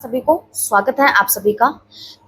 सभी को स्वागत है आप सभी का।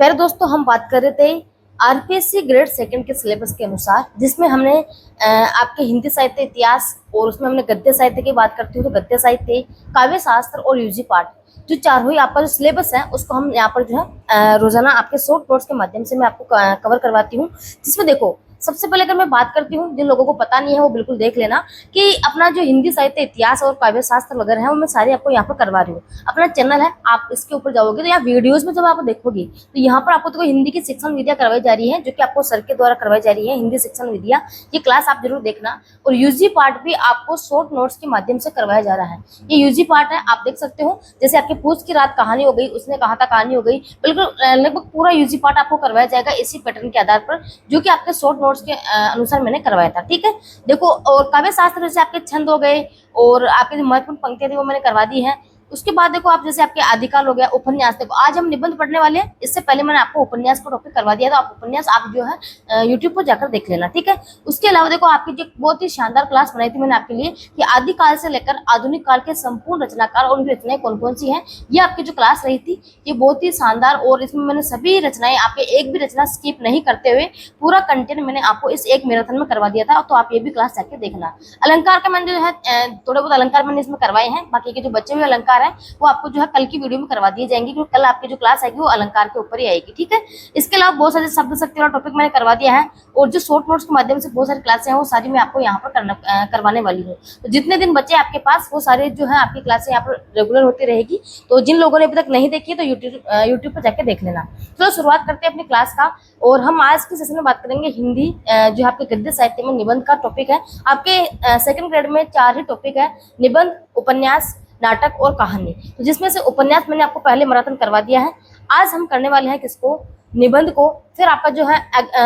प्यारे दोस्तों, हम बात कर रहे थे आरपीएससी ग्रेड सेकंड के सिलेबस के अनुसार, जिसमें हमने आपके हिंदी साहित्य इतिहास और उसमें हमने गद्य साहित्य की बात करती हूँ तो गद्य साहित्य, काव्य शास्त्र और यूजी पाठ, जो चारों ही आपका जो सिलेबस है उसको हम यहाँ पर जो है रोजाना आपके शॉर्ट नोट्स के माध्यम से मैं आपको कवर करवाती हूँ। जिसमें देखो, सबसे पहले अगर मैं बात करती हूँ, जिन लोगों को पता नहीं है वो बिल्कुल देख लेना कि अपना जो हिंदी साहित्य इतिहास और काव्य शास्त्र वगैरह है वो मैं सारे आपको यहाँ पर करवा रही हूँ। अपना चैनल है, आप इसके ऊपर जाओगे तो यहाँ वीडियोस में जब आप देखोगे तो यहाँ पर आपको तो हिंदी की शिक्षण विद्या करवाई जा रही है, जो कि आपको सर के द्वारा करवाई जा रही है हिंदी शिक्षण विद्या। ये क्लास आप जरूर देखना। और यूजी पार्ट भी आपको शॉर्ट नोट्स के माध्यम से करवाया जा रहा है। ये यूजी पार्ट है, आप देख सकते हो। जैसे आपकी पूछ की रात कहानी हो गई, उसने कहा था कहानी हो गई, बिल्कुल लगभग पूरा यूजी पार्ट आपको करवाया जाएगा इसी पैटर्न के आधार पर, जो कि आपके शॉर्ट नोट्स के अनुसार मैंने करवाया था। ठीक है, देखो, और काव्य शास्त्र जैसे आपके छंद हो गए और आपके जो महत्वपूर्ण पंक्तियां थी वो मैंने करवा दी है। उसके बाद देखो, आप जैसे आपके आदिकाल हो गया, उपन्यास। देखो, आज हम निबंध पढ़ने वाले हैं, इससे पहले मैंने आपको उपन्यास का टॉपिक करवा दिया, तो आप उपन्यास आप जो है यूट्यूब पर जाकर देख लेना। ठीक है, उसके अलावा देखो, आपकी जो बहुत ही शानदार क्लास बनाई थी मैंने आपके लिए कि आदिकाल से लेकर आधुनिक काल के संपूर्ण रचनाकार और उनकी रचनाएं कौन कौन सी हैं, ये आपकी जो क्लास रही थी ये बहुत ही शानदार। और इसमें मैंने सभी रचनाएं, आपके एक भी रचना स्किप नहीं करते हुए पूरा कंटेंट मैंने आपको इस एक मैराथन में करवा दिया था। तो आप ये भी क्लास जाके देखना। अलंकार का मैंने जो है थोड़े बहुत अलंकार मैंने इसमें करवाए हैं, बाकी के जो बचे हुए अलंकार है वो आपको जो है कल की वीडियो में करवा दिए जाएंगे, क्योंकि कल आपकी जो क्लास आएगी वो अलंकार के ऊपर ही आएगी। ठीक है, इसके अलावा बहुत सारे शब्द शक्ति वाला टॉपिक मैंने करवा दिया है, और जो शॉर्ट नोट्स के माध्यम से बहुत सारी क्लासें हैं वो सारी मैं आपको यहाँ पर करवाने वाली हूँ। तो जितने दिन बचे आपके पास वो सारे जो है आपकी क्लासें यहाँ पर रेगुलर होती रहेगी। तो जिन लोगों ने अभी तक नहीं देखी है तो यूट्यूब पर जाके देख लेना। चलो शुरुआत करते हैं अपनी क्लास का। और हम आज के सेशन में बात करेंगे हिंदी, जो आपके गद्य साहित्य में निबंध का टॉपिक है। आपके सेकंड ग्रेड में 4 ही टॉपिक है, निबंध, उपन्यास, नाटक और कहानी। तो जिसमें से उपन्यास मैंने आपको पहले मैराथन करवा दिया है। आज हम करने वाले हैं किसको, निबंध को। फिर आपका जो है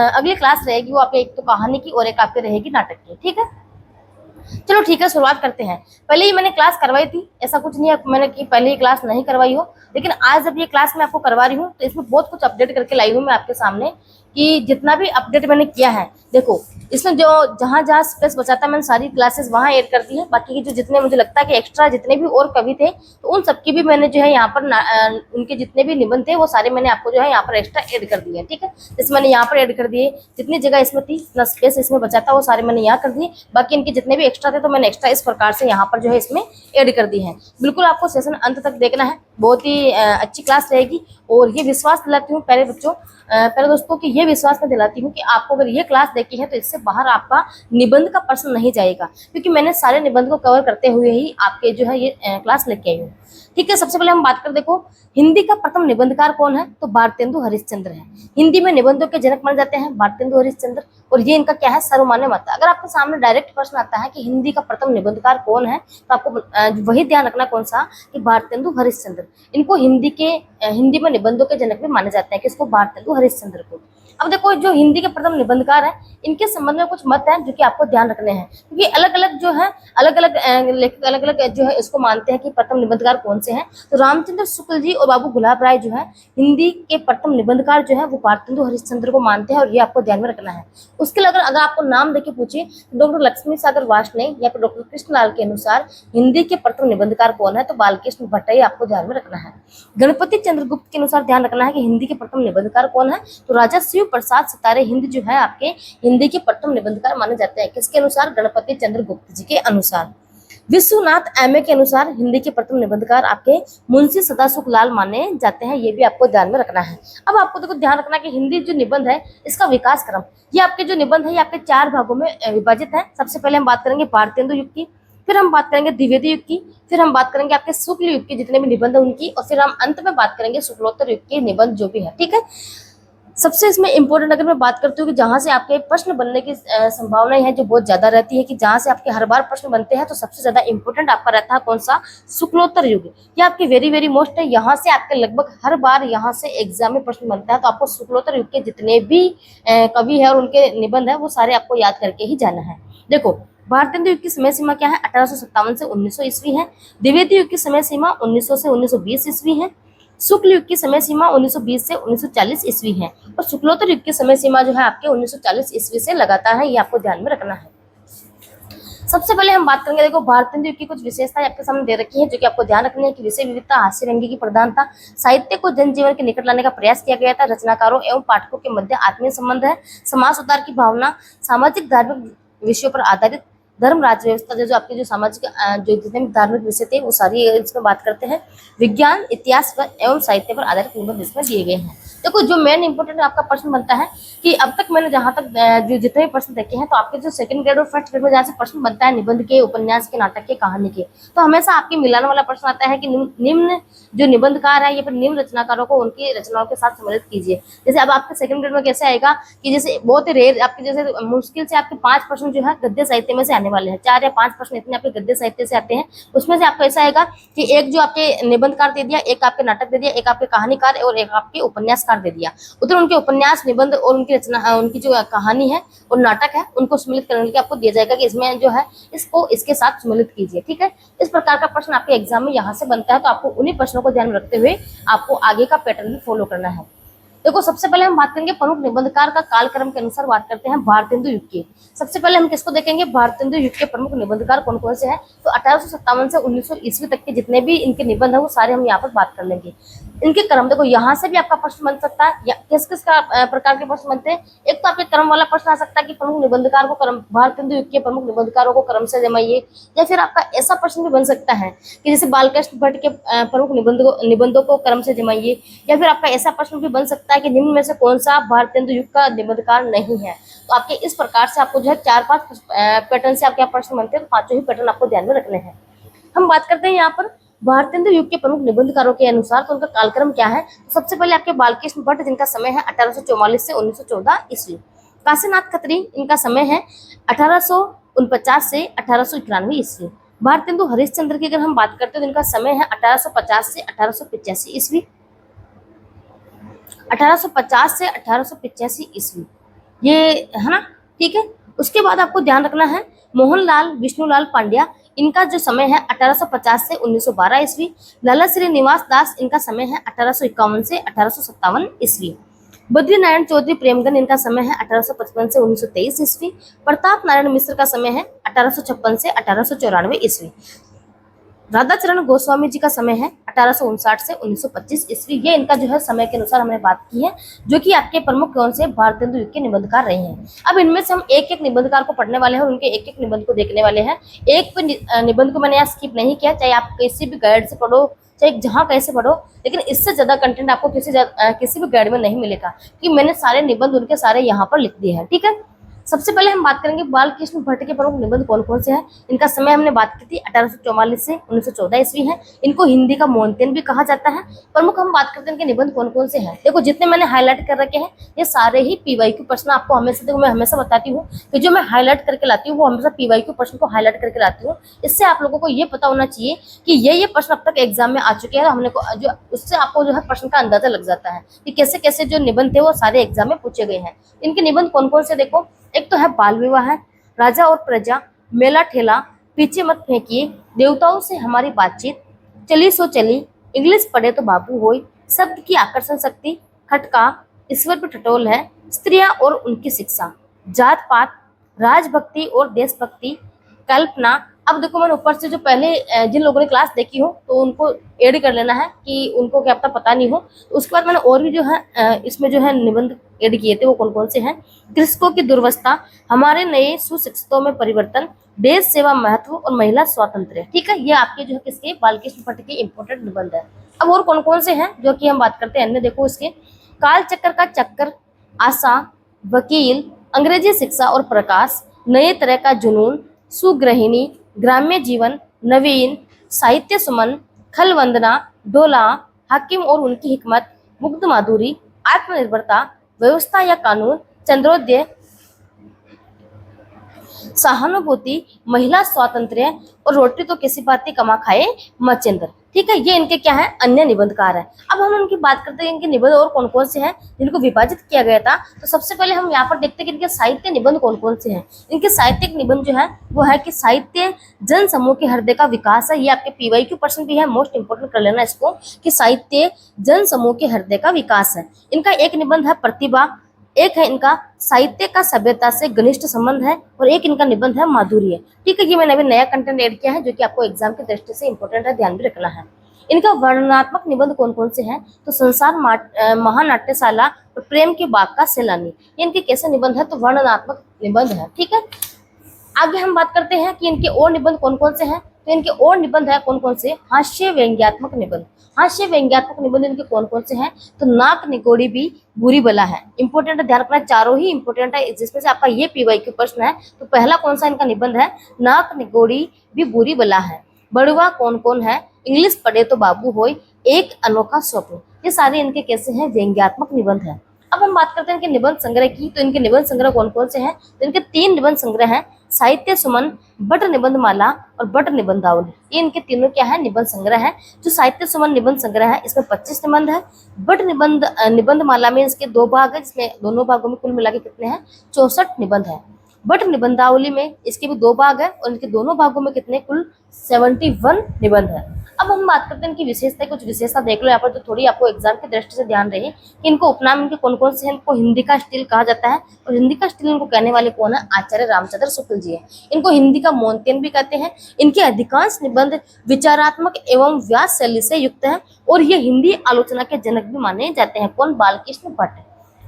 अगली क्लास रहेगी वो आपकी एक तो कहानी की और एक आपकी रहेगी नाटक की। ठीक है, चलो ठीक है, शुरुआत करते हैं। पहले ही मैंने क्लास करवाई थी, ऐसा कुछ नहीं है मैंने कि पहले ही क्लास नहीं करवाई हो, लेकिन आज जब ये क्लास मैं आपको करवा रही हूँ तो इसमें बहुत कुछ अपडेट करके लाई हूँ मैं आपके सामने, कि जितना भी अपडेट मैंने किया है, देखो इसमें जो जहाँ जहाँ स्पेस बचा था मैंने सारी क्लासेस वहाँ ऐड कर दी है। बाकी के जो जितने मुझे लगता है कि एक्स्ट्रा जितने भी और कवि थे तो उन सबकी भी मैंने जो है यहाँ पर उनके जितने भी निबंध थे वो सारे मैंने आपको जो है यहाँ पर एक्स्ट्रा ऐड कर दिए। ठीक है, जैसे मैंने यहाँ पर ऐड कर दिए, जितनी जगह इसमें थी, जितना स्पेस इसमें बचा था वो सारे मैंने यहाँ कर दिए। बाकी इनके जितने भी एक्स्ट्रा थे तो मैंने एक्स्ट्रा इस प्रकार से यहाँ पर जो है इसमें ऐड कर दी है। बिल्कुल आपको सेशन अंत तक देखना है, बहुत ही अच्छी क्लास रहेगी। और ये विश्वास दिलाती हूँ पहले बच्चों, पहले दोस्तों कि ये विश्वास मैं दिलाती हूँ कि आपको अगर ये क्लास देखी है तो इससे बाहर आपका निबंध का प्रश्न नहीं जाएगा, क्योंकि मैंने सारे निबंध को कवर करते हुए ही आपके जो है ये क्लास लेके आई हूँ। ठीक है, सबसे पहले हम बात कर, देखो हिंदी का प्रथम निबंधकार कौन है, तो भारतेंदु हरिश्चंद्र है। हिंदी में निबंधों के जनक माने जाते हैं भारतेंदु हरिश्चंद्र, और ये इनका क्या है, सर्वमान्य मत है। अगर आपके सामने डायरेक्ट प्रश्न आता है कि हिंदी का प्रथम निबंधकार कौन है, तो आपको वही ध्यान रखना, कौन सा, कि भारतेंदु हरिश्चंद्र। इनको हिंदी में निबंधों के जनक भी माने जाते हैं, किसको, भारतेंदु हरिश्चंद्र को। अब देखो, जो हिंदी के प्रथम निबंधकार हैं इनके संबंध में कुछ मत हैं जो कि आपको ध्यान रखने हैं, क्योंकि अलग अलग जो है अलग अलग जो है इसको मानते हैं कि प्रथम निबंधकार कौन से हैं। तो रामचंद्र शुक्ल जी और बाबू गुलाब राय जो है हिंदी के प्रथम निबंधकार जो है वो भारतेंदु हरिश्चंद्र को मानते हैं, और ये आपको ध्यान में रखना है। उसके लिए अगर आपको नाम देके पूछे तो डॉक्टर लक्ष्मी सागर वार्ष्णेय या फिर डॉक्टर कृष्णलाल के अनुसार हिंदी के प्रथम निबंधकार कौन है, तो बालकृष्ण भट्टराई आपको ध्यान में रखना है। गणपति चंद्रगुप्त के अनुसार ध्यान रखना है कि हिंदी के प्रथम निबंधकार कौन है, तो राजा शिव प्रसाद सितारे हिंद जो है आपके हिंदी के प्रथम निबंधकार माने जाते हैं, किसके अनुसार, गणपति चंद्रगुप्त जी के अनुसार। विश्वनाथ एमए के अनुसार हिंदी के प्रथम निबंधकार आपके मुंशी सदासुख लाल माने जाते हैं, ये भी आपको ध्यान में रखना है। अब आपको देखो ध्यान रखना कि हिंदी जो निबंध है इसका विकास क्रम, ये आपके जो निबंध है ये आपके 4 भागों में विभाजित है। सबसे पहले हम बात करेंगे भारतेंदु युग की, फिर हम बात करेंगे द्विवेदी युग की, फिर हम बात करेंगे आपके शुक्ल युग के जितने भी निबंध है उनकी, और फिर हम अंत में बात करेंगे शुक्लोत्तर युग के निबंध जो भी है। ठीक है, सबसे इसमें इंपॉर्टेंट अगर मैं बात करती हूँ कि जहां से आपके प्रश्न बनने की संभावना है जो बहुत ज्यादा रहती है, कि जहां से आपके हर बार प्रश्न बनते हैं, तो सबसे ज्यादा इंपॉर्टेंट आपका रहता है कौन सा, शुक्लोत्तर युग। ये आपके वेरी वेरी मोस्ट है, यहाँ से आपके लगभग हर बार यहाँ से एग्जाम में प्रश्न बनता है। तो आपको शुक्लोत्तर युग के जितने भी कवि है और उनके निबंध है वो सारे आपको याद करके ही जाना है। देखो, भारतेंदु युग की समय सीमा क्या है, 1857 से 1900 ईस्वी है। द्विवेदी युग की समय सीमा 1900 से 1920 ईस्वी है। शुक्ल युग की समय सीमा 1920 से 1940 ईस्वी है, और शुक्लोत्तर युग की समय सीमा जो है आपके 1940 ईस्वी से लगातार है, ये आपको ध्यान में रखना है। सबसे पहले हम बात करेंगे, देखो भारतेंदु युग की कुछ विशेषताएं आपके सामने दे रखी है जो कि आपको ध्यान रखनी है कि विषय विविधता, हास्य व्यंग्य की प्रधानता, साहित्य को जनजीवन के निकट लाने का प्रयास किया गया था, रचनाकारों एवं पाठकों के मध्य आत्मीय संबंध है, समाज सुधार की भावना, सामाजिक धार्मिक विषयों पर आधारित, धर्म राज्य व्यवस्था, जो आपके जो सामाजिक जो जितने भी धार्मिक विषय थे वो सारी इसमें बात करते हैं, विज्ञान, इतिहास पर एवं साहित्य पर आधारित निबंध इसमें दिए गए हैं। देखो जो मेन इंपोर्टेंट आपका प्रश्न बनता है कि अब तक मैंने जहां तक जो जितने भी प्रश्न देखे हैं, तो आपके जो सेकंड ग्रेड और फर्स्ट ग्रेड में जहाँ से प्रश्न बनता है निबंध के, उपन्यास के, नाटक के, कहानी के, तो हमेशा आपके मिलाने वाला प्रश्न आता है कि निम्न जो निबंधकार है या फिर निम्न रचनाकारों को उनकी रचनाओं के साथ सम्मिलित कीजिए। जैसे अब आपके सेकंड ग्रेड में कैसे आएगा कि जैसे बहुत ही रेयर आपके जैसे मुश्किल से आपके 5 प्रश्न जो है गद्य साहित्य में से आने वाले हैं, 4 या 5 प्रश्न इतने आपके गद्य साहित्य से आते हैं। उसमें से आपको ऐसा आएगा कि एक जो आपके निबंधकार दे दिया, एक आपके नाटक दे दिया, एक आपके कहानीकार और एक आपके उपन्यासकार दे दिया। उधर उनके उपन्यास, निबंध और उनकी रचना, उनकी जो कहानी है और नाटक है उनको सम्मिलित करने के लिए आपको दिया जाएगा कि इसमें जो है इसको इसके साथ सम्मिलित कीजिए। ठीक है, इस प्रकार का प्रश्न आपके एग्जाम में यहाँ से बनता है, तो आपको उन्हीं प्रश्नों को ध्यान में रखते हुए आपको आगे का पैटर्न भी फॉलो करना है। देखो सबसे पहले हम बात करेंगे प्रमुख निबंधकार का कालक्रम के अनुसार बात करते हैं भारतेंदु युग की। सबसे पहले हम किसको देखेंगे, भारतेंदु युग के प्रमुख निबंधकार कौन कौन से हैं। तो 1857 से 1900 ईस्वी तक के जितने भी इनके निबंध है वो सारे हम यहाँ पर बात कर लेंगे। इनके क्रम देखो यहाँ से भी आपका प्रश्न बन सकता है, या किस किस प्रकार के प्रश्न बनते हैं। एक तो आपके क्रम वाला प्रश्न आ सकता है कि प्रमुख निबंधकार को क्रम, भारतेंदु युग के प्रमुख निबंधकारों को क्रम से जमाइए। या फिर आपका ऐसा प्रश्न भी बन सकता है कि जैसे बालकृष्ण भट्ट के प्रमुख निबंधों को क्रम से जमाइए। या फिर आपका ऐसा प्रश्न भी बन सकता है कि निम्न में से कौन सा भारतेंदु युग का निबंधकार नहीं है। तो आपके इस प्रकार से आपको जो है 4-5 पैटर्न से आपके प्रश्न बनते हैं, तो 5 ही पैटर्न आपको ध्यान में रखने हैं। हम बात करते हैं यहाँ पर भारतेंदु युग के प्रमुख निबंधकारों के अनुसार, तो उनका कालक्रम क्या है। तो सबसे पहले आपके बालकृष्ण भट्ट जिनका समय है 1844 से 1914 ईस्वी। काशीनाथ खत्री इनका समय है 1849 से 1891 ईस्वी। भारतेंदु हरिश्चंद्र की अगर हम बात करते हैं तो इनका समय है 1850 से 1885 ईस्वी। 1850 से 1885 ईस्वी ये है ना, ठीक है। उसके बाद आपको ध्यान रखना है मोहनलाल विष्णुलाल पांड्या, इनका जो समय है 1850 से 1912 ईस्वी। लाला श्रीनिवास दास इनका समय है 1851 से 1857 ईस्वी। बद्री नारायण चौधरी प्रेमगन इनका समय है 1855 से 1923 ईस्वी। प्रताप नारायण मिश्र का समय है 1856 से 1894 ईस्वी। राधाचरण गोस्वामी जी का समय है 1859 से 1925 ईस्वी। ये इनका जो है समय के अनुसार हमने बात की है, जो कि आपके प्रमुख कौन से भारतेंदु युग के निबंधकार रहे हैं। अब इनमें से हम एक एक निबंधकार को पढ़ने वाले हैं और उनके एक एक निबंध को देखने वाले हैं। एक निबंध को मैंने यहाँ स्किप नहीं किया, चाहे आप किसी भी गाइड से पढ़ो, चाहे जहाँ कैसे पढ़ो, लेकिन इससे ज्यादा कंटेंट आपको किसी भी गाइड में नहीं मिलेगा, कि मैंने सारे निबंध उनके सारे यहाँ पर लिख दिए हैं। ठीक है, सबसे पहले हम बात करेंगे बालकृष्ण भट्ट के प्रमुख निबंध कौन कौन से हैं। इनका समय हमने बात की थी 1844 से 1914 ईस्वी है। इनको हिंदी का मोहनतेन भी कहा जाता है। प्रमुख हम बात करते हैं इनके निबंध कौन कौन से हैं। देखो जितने मैंने हाईलाइट कर रखे हैं ये सारे ही पीवाईक्यू प्रश्न आपको हमेशा, देखो मैं हमेशा बताती हूँ कि जो मैं हाईलाइट करके लाती हूँ वो हमेशा पीवाईक्यू प्रश्न को हाईलाइट करके लाती हूँ। इससे आप लोगों को ये पता होना चाहिए कि ये प्रश्न अब तक एग्जाम में आ चुके हैं, हमने को जो उससे आपको जो है प्रश्न का अंदाजा लग जाता है कि कैसे कैसे जो निबंध थे वो सारे एग्जाम में पूछे गए हैं। इनके निबंध कौन कौन से देखो, एक तो है बाल विवाह है, राजा और प्रजा, मेला ठेला, पीछे मत फेंकिए, देवताओं से हमारी बातचीत, चली सो चली, इंग्लिश पढ़े तो बाबू होई, शब्द की आकर्षण शक्ति, खटका, ईश्वर पर टटोल है, स्त्रियां और उनकी शिक्षा, जात पात, राजभक्ति और देशभक्ति, कल्पना। अब देखो मैंने ऊपर से जो पहले जिन लोगों ने क्लास देखी हो तो उनको ऐड कर लेना है कि उनको क्या पता नहीं हो। तो उसके बाद मैंने और भी जो है इसमें जो है निबंध ऐड किए थे वो कौन कौन से हैं। कृषकों की दुर्वस्था, हमारे नए सुशिक्षितों में परिवर्तन, देश सेवा महत्व और महिला स्वातंत्र्य। ठीक है, ये आपके जो है किसके, बालकृष्ण भट्ट के इंपोर्टेंट निबंध है। अब और कौन कौन से हैं जो कि हम बात करते हैं अन्य, देखो इसके काल चक्र का चक्कर, आशा, वकील, अंग्रेजी शिक्षा और प्रकाश, नए तरह का जुनून, सुगृहिणी, ग्राम्य जीवन, नवीन, साहित्य सुमन, खल वंदना, डोला, हाकिम और उनकी हिकमत, मुग्ध माधुरी, आत्मनिर्भरता, व्यवस्था या कानून, चंद्रोदय, सहानुभूति, महिला स्वातंत्र्य और रोटी तो किसी बात की कमा खाए मचेंद्र। ठीक है, ये इनके क्या है, अन्य निबंधकार है। अब हम उनकी बात करते हैं इनके निबंध और कौन कौन से हैं जिनको विभाजित किया गया था। तो सबसे पहले हम यहाँ पर देखते हैं कि इनके साहित्य निबंध कौन कौन से हैं। इनके साहित्यिक निबंध जो है वो है कि साहित्य जन समूह के हृदय का विकास है। ये आपके पीवाईक्यू प्रश्न भी है, मोस्ट इंपोर्टेंट कर लेना इसको, कि साहित्य जन समूह के हृदय का विकास है। इनका एक निबंध है प्रतिभा, एक है इनका साहित्य का सभ्यता से घनिष्ठ संबंध है, और एक इनका निबंध है माधुर्य। ठीक है, ये मैंने अभी नया कंटेंट ऐड किया है जो कि आपको एग्जाम की दृष्टि से इंपॉर्टेंट है, ध्यान भी रखना है। इनका वर्णनात्मक निबंध कौन कौन से हैं? तो संसार महानाट्यशाला और प्रेम के बाग का सैलानी, ये इनके कैसे निबंध है? तो वर्णनात्मक निबंध है। ठीक है, आगे हम बात करते हैं कि इनके और निबंध कौन कौन से हैं। तो इनके और निबंध है कौन कौन से? हास्य व्यंग्यात्मक निबंध। हास्य व्यंग्यात्मक निबंध इनके कौन कौन से हैं? तो नाक निगोड़ी भी बुरी बला है, इंपॉर्टेंट है, ध्यान रखना, चारों ही इंपॉर्टेंट है, जिसमें से आपका ये PYQ प्रश्न है। तो पहला कौन सा इनका निबंध है? नाक निगोड़ी भी बुरी बला है। बड़ुआ कौन कौन है? इंग्लिश पढ़े तो बाबू होय, एक अनोखा स्वप्न, ये सारे इनके कैसे हैं? व्यंग्यात्मक निबंध है। अब हम बात करते हैं इनके निबंध संग्रह की। तो इनके निबंध संग्रह कौन कौन से हैं? तो इनके 3 निबंध संग्रह हैं, साहित्य सुमन, बट निबंध माला और बट निबंधावली, ये इनके तीनों क्या है? निबंध संग्रह है। जो साहित्य सुमन निबंध संग्रह है इसमें 25 निबंध है। बट निबंध माला में इसके 2 भाग है, जिसमें दोनों भागों में कुल मिला के कितने हैं? 64 निबंध है। बट निबंधावली में इसके भी 2 भाग है, और इनके दोनों भागों में कितने? कुल 71 निबंध है। अब हम बात करते हैं इनकी विशेषता। कुछ विशेषता देख लो यहाँ पर, जो थोड़ी आपको एग्जाम की दृष्टि से ध्यान रहे कि इनको उपनाम इनके कौन कौन से हैं। इनको हिंदी का स्टील कहा जाता है, और हिंदी का स्टील इनको कहने वाले कौन है? आचार्य रामचंद्र शुक्ल जी है। इनको हिंदी का मोंतेन भी कहते हैं। इनके अधिकांश निबंध विचारात्मक एवं व्यास शैली से युक्त है, और ये हिंदी आलोचना के जनक भी माने जाते हैं। कौन? बालकृष्ण भट्ट।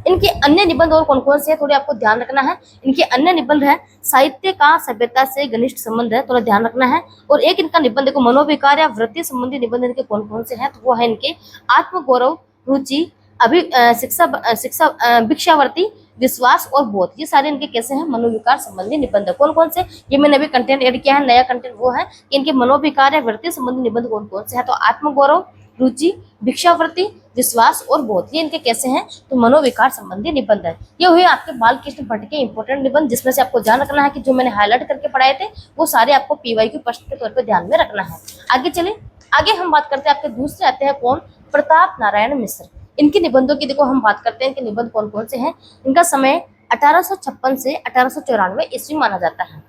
इनके अन्य निबंध और कौन कौन से हैं? थोड़े आपको ध्यान रखना है। इनके अन्य निबंध है साहित्य का सभ्यता से घनिष्ठ संबंध है, थोड़ा ध्यान रखना है। और एक इनका निबंध देखो, मनोविकार या वृत्ति संबंधी निबंध इनके कौन कौन से हैं? तो वो है इनके आत्मगौरव, रुचि, भिक्षावर्ती, विश्वास और बोध, ये सारे इनके कैसे हैं? मनोविकार संबंधी निबंध। कौन कौन से? ये मैंने अभी कंटेंट ऐड किया है, नया कंटेंट वो है कि इनके मनोविकार या वृत्ति संबंधी निबंध कौन कौन से हैं। तो आत्मगौरव, रुचि, भिक्षावृत्ति, विश्वास और बोध, ये इनके कैसे हैं? तो मनोविकार संबंधी निबंध है। ये हुए आपके बालकृष्ण भट्ट के इंपॉर्टेंट निबंध, जिसमें से आपको ध्यान रखना है कि जो मैंने हाईलाइट करके पढ़ाए थे वो सारे आपको PYQ प्रश्न के तौर पर ध्यान में रखना है। आगे चले, आगे हम बात करते हैं आपके दूसरे आते हैं कौन? प्रताप नारायण मिश्र। इनके निबंधों की देखो हम बात करते हैं, इनके निबंध कौन कौन से हैं। इनका समय 1856 से 1894 ईस्वी माना जाता है।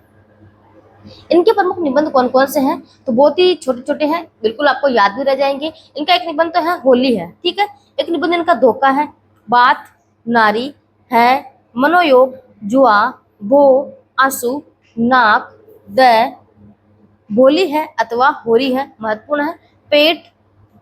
इनके प्रमुख निबंध कौन कौन से हैं? तो बहुत ही छोटे छोटे हैं, बिल्कुल आपको याद भी रह जाएंगे। इनका एक निबंध तो है होली है, ठीक है। एक निबंध इनका धोखा है, बात, नारी है, मनोयोग, जुआ, भो, आंसू, नाक, द, भोली है अथवा होरी है, महत्वपूर्ण है, पेट।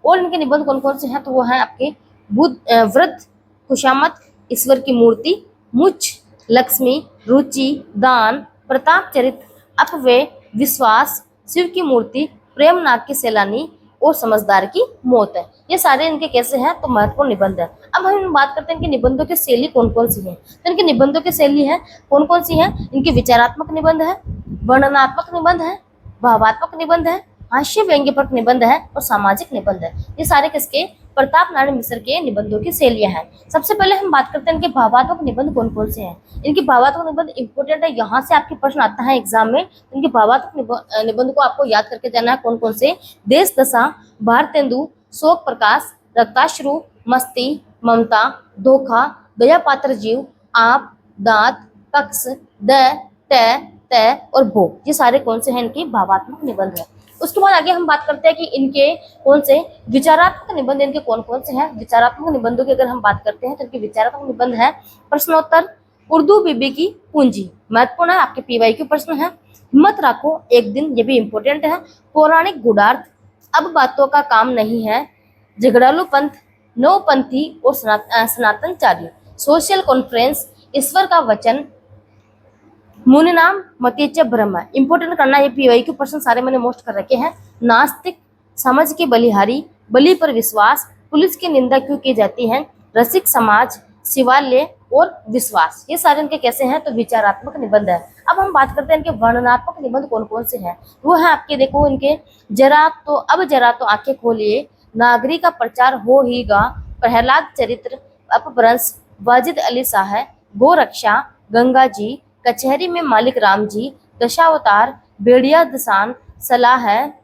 और इनके निबंध कौन कौन से हैं? तो वो है आपके बुद्ध, व्रत, खुशामत, ईश्वर की मूर्ति, मुच, लक्ष्मी, रुचि, दान, प्रताप चरित्र, अपव्यय, विश्वास, शिव की मूर्ति, प्रेम नाग की सैलानी और समझदार की मौत है। ये सारे इनके कैसे हैं? तो महत्वपूर्ण निबंध है। अब हम बात करते हैं इनके निबंधों की शैली कौन कौन सी है। तो इनके निबंधों की शैली है कौन कौन सी है? इनके विचारात्मक निबंध है, वर्णनात्मक निबंध है, भावात्मक निबंध है, हास्य व्यंग्यपर निबंध है और सामाजिक निबंध है। ये सारे किसके? प्रताप नारायण मिश्र के निबंधों की शैलियां हैं। सबसे पहले हम बात करते हैं इनके भावात्मक निबंध कौन कौन से हैं। इनके भावात्मक निबंध इंपोर्टेंट है, यहाँ से आपके प्रश्न आता है एग्जाम में। इनके भावात्मक निबंध को आपको याद करके जाना है कौन कौन से? देश दशा, भारतेंदु, शोक प्रकाश, रक्ताश्रु, मस्ती, ममता, धोखा, दया पात्र जीव, आप, दांत, कक्ष, द, त और भो, ये सारे कौन से हैं? इनके भावात्मक निबंध है। उसके बाद आगे हम बात करते हैं कि इनके कौन से विचारात्मक निबंध इनके कौन कौन से हैं। विचारात्मक निबंधों की अगर हम बात करते हैं तो इनके विचारात्मक निबंध है प्रश्नोत्तर, उर्दू बीबी की पूंजी, महत्वपूर्ण है, आपके PYQ प्रश्न है। हिम्मत राखो एक दिन, ये भी इंपॉर्टेंट है। पौराणिक गुडार्थ, अब बातों का काम नहीं है, झगड़ालू पंथ, नवपंथी और सनातनचार्य, सोशल कॉन्फ्रेंस, ईश्वर का वचन, मुनि नाम, मतीच ब्रह्म। इंपोर्टेंट करना, ये PYQ प्रश्न सारे मैंने मोस्ट कर रखे हैं। नास्तिक, समझ के बलिहारी, बलि पर विश्वास, पुलिस की निंदा क्यों की जाती है, रसिक समाज, शिवालय और विश्वास, ये सारे इनके कैसे हैं? तो विचारात्मक निबंध है। अब हम बात करते हैं इनके वर्णनात्मक निबंध कौन कौन से हैं। वो है आपके देखो इनके जरा तो आंखें खोलिए, नागरिक का प्रचार हो ही गा, प्रहलाद चरित्र, अपभ्रंश, वाजिद अली शाह, गोरक्षा, गंगा जी, कचहरी में मालिक राम जी, दशावतार, बेड़िया दसान, सलाह है।